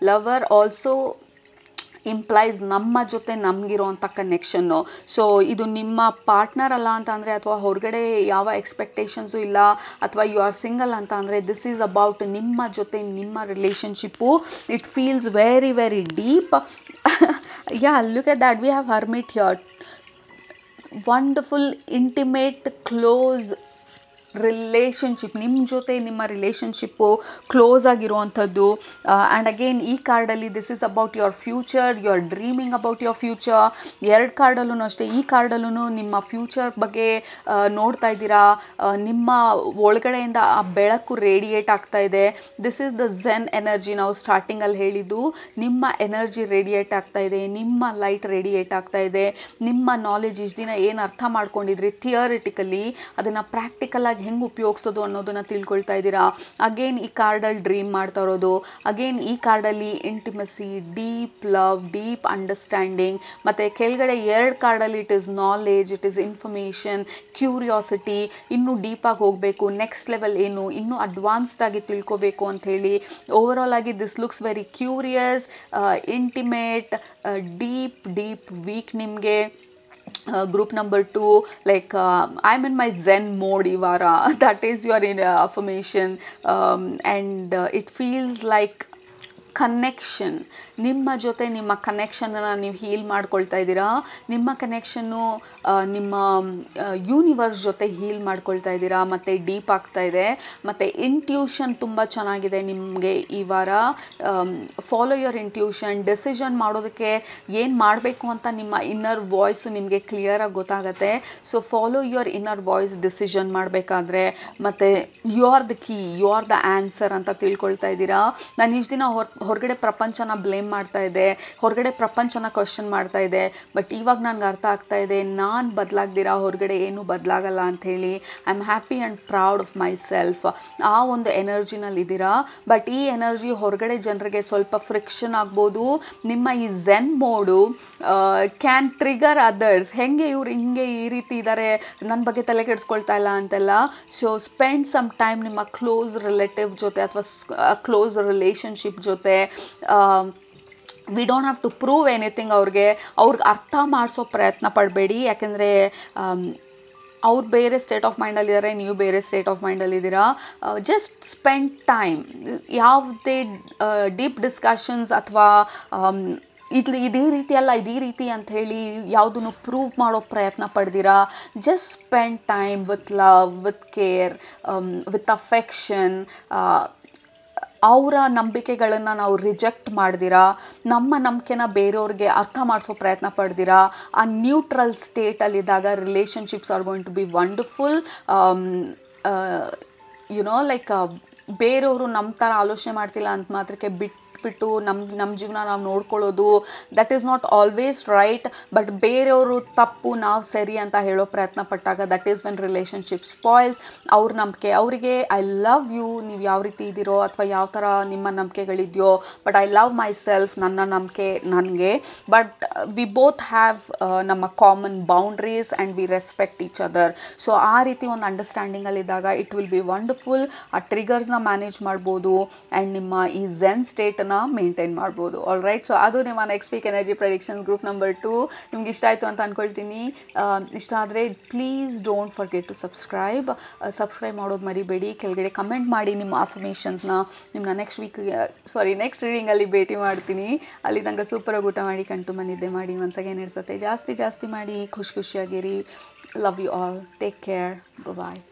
lover also implies ನಮ್ಮ ಜೊತೆ ನಮಗಿರೋವಂಥ ಕನೆಕ್ಷನ್ನು. ಸೊ ಇದು ನಿಮ್ಮ ಪಾರ್ಟ್ನರ್ ಅಲ್ಲ ಅಂತ ಅಂದರೆ, ಅಥವಾ ಹೊರಗಡೆ ಯಾವ ಎಕ್ಸ್ಪೆಕ್ಟೇಷನ್ಸು ಇಲ್ಲ, ಅಥವಾ ಯು ಆರ್ ಸಿಂಗಲ್ ಅಂತ ಅಂದರೆ, ದಿಸ್ ಈಸ್ ಅಬೌಟ್ ನಿಮ್ಮ ಜೊತೆ ನಿಮ್ಮ relationship. It feels very deep. Yeah, look at that, we have hermit here. Wonderful, intimate, close relationship. ನಿಮ್ಮ ಜೊತೆ ನಿಮ್ಮ ರಿಲೇಷನ್ಶಿಪ್ಪು ಕ್ಲೋಸ್ ಆಗಿರುವಂಥದ್ದು. ಆ್ಯಂಡ್ ಅಗೇನ್ ಈ ಕಾರ್ಡಲ್ಲಿ this is about your future. You are dreaming about your future. 2 ಕಾರ್ಡಲ್ಲೂ ಅಷ್ಟೇ. ಈ ಕಾರ್ಡಲ್ಲೂ ನಿಮ್ಮ ಫ್ಯೂಚರ್ ಬಗ್ಗೆ ನೋಡ್ತಾ ಇದ್ದೀರಾ. ನಿಮ್ಮ ಒಳಗಡೆಯಿಂದ ಆ ಬೆಳಕು ರೇಡಿಯೇಟ್ ಆಗ್ತಾ ಇದೆ. This is the Zen energy. ನಾವು ಸ್ಟಾರ್ಟಿಂಗಲ್ಲಿ ಹೇಳಿದ್ದು, ನಿಮ್ಮ ಎನರ್ಜಿ ರೇಡಿಯೇಟ್ ಆಗ್ತಾ ಇದೆ, ನಿಮ್ಮ ಲೈಟ್ ರೇಡಿಯೇಟ್ ಆಗ್ತಾ ಇದೆ. ನಿಮ್ಮ ನಾಲೆಜ್ ಇಷ್ಟು ದಿನ ಏನು ಅರ್ಥ ಮಾಡ್ಕೊಂಡಿದ್ರಿ ಥಿಯರಿಟಿಕಲಿ, ಅದನ್ನು ಪ್ರಾಕ್ಟಿಕಲಾಗಿ ಹೆಂಗೆ ಉಪಯೋಗಿಸೋದು ಅನ್ನೋದನ್ನು ತಿಳ್ಕೊಳ್ತಾ ಇದ್ದೀರಾ. ಅಗೇನ್ ಈ ಕಾರ್ಡಲ್ಲಿ ಡ್ರೀಮ್ ಮಾಡ್ತಾ ಇರೋದು. ಅಗೇನ್ ಈ ಕಾರ್ಡಲ್ಲಿ intimacy, deep love, deep understanding. ಮತ್ತು ಕೆಳಗಡೆ 2 ಕಾರ್ಡಲ್ಲಿ it is knowledge, it is information, curiosity. ಇನ್ನೂ ಡೀಪಾಗಿ ಹೋಗಬೇಕು, ನೆಕ್ಸ್ಟ್ ಲೆವೆಲ್ ಏನು, ಇನ್ನೂ ಅಡ್ವಾನ್ಸ್ಡ್ ಆಗಿ ತಿಳ್ಕೊಬೇಕು ಅಂಥೇಳಿ. ಓವರಾಲ್ ಆಗಿ this looks very curious, intimate, deep week ನಿಮಗೆ. Group number 2, like I'm in my zen mode Ivara. That is your affirmation, and it feels like connection, ನಿಮ್ಮ ಜೊತೆ ನಿಮ್ಮ ಕನೆಕ್ಷನನ್ನು ನೀವು ಹೀಲ್ ಮಾಡ್ಕೊಳ್ತಾ ಇದ್ದೀರಾ. ನಿಮ್ಮ ಕನೆಕ್ಷನ್ನು ನಿಮ್ಮ ಯೂನಿವರ್ಸ್ ಜೊತೆ ಹೀಲ್ ಮಾಡ್ಕೊಳ್ತಾ ಇದ್ದೀರಾ ಮತ್ತು ಡೀಪ್ ಆಗ್ತಾ ಇದೆ. ಮತ್ತು ಇಂಟ್ಯೂಷನ್ ತುಂಬ ಚೆನ್ನಾಗಿದೆ ನಿಮಗೆ ಈ ವಾರ. Follow your intuition. ಡಿಸಿಷನ್ ಮಾಡೋದಕ್ಕೆ ಏನು ಮಾಡಬೇಕು ಅಂತ ನಿಮ್ಮ ಇನ್ನರ್ ವಾಯ್ಸು ನಿಮಗೆ ಕ್ಲಿಯರಾಗಿ ಗೊತ್ತಾಗುತ್ತೆ. So follow your inner voice decision ಮಾಡಬೇಕಾದ್ರೆ. ಮತ್ತು you are the key, you are the answer ಅಂತ ತಿಳ್ಕೊಳ್ತಾ ಇದ್ದೀರಾ. ನಾನು ಇಷ್ಟು ದಿನ ಹೊರಗಡೆ ಪ್ರಪಂಚನ ಬ್ಲೇಮ್ ಮಾಡ್ತಾ ಇದ್ದೆ, ಹೊರಗಡೆ ಪ್ರಪಂಚನ ಕ್ವಶನ್ ಮಾಡ್ತಾ ಇದ್ದೆ. ಬಟ್ ಇವಾಗ ನನಗೆ ಅರ್ಥ ಆಗ್ತಾ ಇದೆ, ನಾನು ಬದಲಾಗ್ದಿರಾ ಹೊರಗಡೆ ಏನೂ ಬದಲಾಗಲ್ಲ ಅಂಥೇಳಿ. I am happy and proud of my self. ಆ ಒಂದು ಎನರ್ಜಿನಲ್ಲಿ ಇದ್ದೀರಾ. ಬಟ್ ಈ ಎನರ್ಜಿ ಹೊರಗಡೆ ಜನರಿಗೆ ಸ್ವಲ್ಪ ಫ್ರಿಕ್ಷನ್ ಆಗ್ಬೋದು. ನಿಮ್ಮ ಈ Zen mode can trigger others. ಹೆಂಗೆ ಇವ್ರು ಹಿಂಗೆ ಈ ರೀತಿ ಇದ್ದಾರೆ, ನನ್ನ ಬಗ್ಗೆ ತಲೆ ಕೆಡಿಸ್ಕೊಳ್ತಾ ಇಲ್ಲ ಅಂತೆಲ್ಲ. ಸೊ ಸ್ಪೆಂಡ್ ಸಮ್ ಟೈಮ್ ನಿಮ್ಮ ಕ್ಲೋಸ್ ರಿಲೇಟಿವ್ ಜೊತೆ ಅಥವಾ ಕ್ಲೋಸ್ ರಿಲೇಷನ್ಶಿಪ್ ಜೊತೆ. We don't have to prove anything ಅವ್ರಿಗೆ ಅರ್ಥ ಮಾಡಿಸೋ ಪ್ರಯತ್ನ ಪಡಬೇಡಿ. ಯಾಕೆಂದರೆ ಅವ್ರು ಬೇರೆ ಸ್ಟೇಟ್ ಆಫ್ ಮೈಂಡಲ್ಲಿದ್ದಾರೆ, ನೀವು ಬೇರೆ ಸ್ಟೇಟ್ ಆಫ್ ಮೈಂಡಲ್ಲಿದ್ದೀರಾ. Just spend time. ಯಾವುದೇ ಡೀಪ್ ಡಿಸ್ಕಷನ್ಸ್ ಅಥವಾ ಇದೇ ರೀತಿ ಅಲ್ಲ ಇದೇ ರೀತಿ ಅಂಥೇಳಿ ಯಾವುದನ್ನು ಪ್ರೂವ್ ಮಾಡೋ ಪ್ರಯತ್ನ ಪಡ್ದಿರಾ. Just spend time with love, with care, with affection. ಅವರ ನಂಬಿಕೆಗಳನ್ನು ನಾವು ರಿಜೆಕ್ಟ್ ಮಾಡ್ದಿರಾ, ನಮ್ಮ ನಂಬಿಕೆನ ಬೇರೆಯವ್ರಿಗೆ ಅರ್ಥ ಮಾಡಿಸೋ ಪ್ರಯತ್ನ ಪಡ್ದಿರಾ. ಆ ನ್ಯೂಟ್ರಲ್ ಸ್ಟೇಟಲ್ಲಿದ್ದಾಗ relationships are going to be wonderful. You know like ಬೇರೆಯವರು ನಮ್ಮ ಥರ ಆಲೋಚನೆ ಮಾಡ್ತಿಲ್ಲ ಅಂತ ಮಾತ್ರಕ್ಕೆ ಬಿಟ್ಟು ನಮ್ಮ ಜೀವನ ನಾವು ನೋಡ್ಕೊಳ್ಳೋದು, that is not always right. But ಬೇರೆಯವರು ತಪ್ಪು ನಾವು ಸರಿ ಅಂತ ಹೇಳೋ ಪ್ರಯತ್ನ ಪಟ್ಟಾಗ ದಟ್ ಈಸ್ ವೆನ್ ರಿಲೇಷನ್ಶಿಪ್ ಸ್ಪಾಯ್ಲ್ಸ್. ಅವ್ರ ನಂಬಿಕೆ ಅವರಿಗೆ ಐ ಲವ್ ಯು, ನೀವು ಯಾವ ರೀತಿ ಇದ್ದೀರೋ ಅಥವಾ ಯಾವ ಥರ ನಿಮ್ಮ ನಂಬಿಕೆಗಳಿದೆಯೋ, but I love my self, ನನ್ನ ನಂಬಿಕೆ ನನಗೆ. ಬಟ್ ವಿ ಬೋತ್ ಹ್ಯಾವ್ ನಮ್ಮ common boundaries and we respect each other. So ಆ ರೀತಿ ಒಂದು ಅಂಡರ್ಸ್ಟ್ಯಾಂಡಿಂಗಲ್ಲಿದ್ದಾಗ ಇಟ್ ವಿಲ್ ಬಿ ವಂಡರ್ಫುಲ್. ಆ ಟ್ರಿಗರ್ಸ್ನ ಮ್ಯಾನೇಜ್ ಮಾಡ್ಬೋದು ಆ್ಯಂಡ್ ನಿಮ್ಮ ಈ ಝೆನ್ ಸ್ಟೇಟನ್ನು ಮೇಂಟೈನ್ ಮಾಡ್ಬೋದು. All right. ಸೊ ಅದು ನಿಮ್ಮ next week energy prediction group number 2. ನಿಮ್ಗೆ ಇಷ್ಟ ಆಯಿತು ಅಂತ ಅಂದ್ಕೊಳ್ತೀನಿ. ಇಷ್ಟ ಆದರೆ please don't forget to subscribe ಮಾಡೋದು ಮರಿಬೇಡಿ. ಕೆಳಗಡೆ ಕಮೆಂಟ್ ಮಾಡಿ ನಿಮ್ಮ ಅಫರ್ಮೇಷನ್ಸ್ನ. ನಿಮ್ಮನ್ನ ನೆಕ್ಸ್ಟ್ ರೀಡಿಂಗಲ್ಲಿ ಭೇಟಿ ಮಾಡ್ತೀನಿ. ಅಲ್ಲಿ ತನಕ ಸೂಪರಾಗಿ ಊಟ ಮಾಡಿ, ಕಣ್ತುಂಬ ನಿದ್ದೆ ಮಾಡಿ, ಮನಸ್ಸಿಗೆ ಏನಿರ್ಸತ್ತೆ ಜಾಸ್ತಿ ಮಾಡಿ, ಖುಷಿಯಾಗಿರಿ. Love you all. Take care. Bye.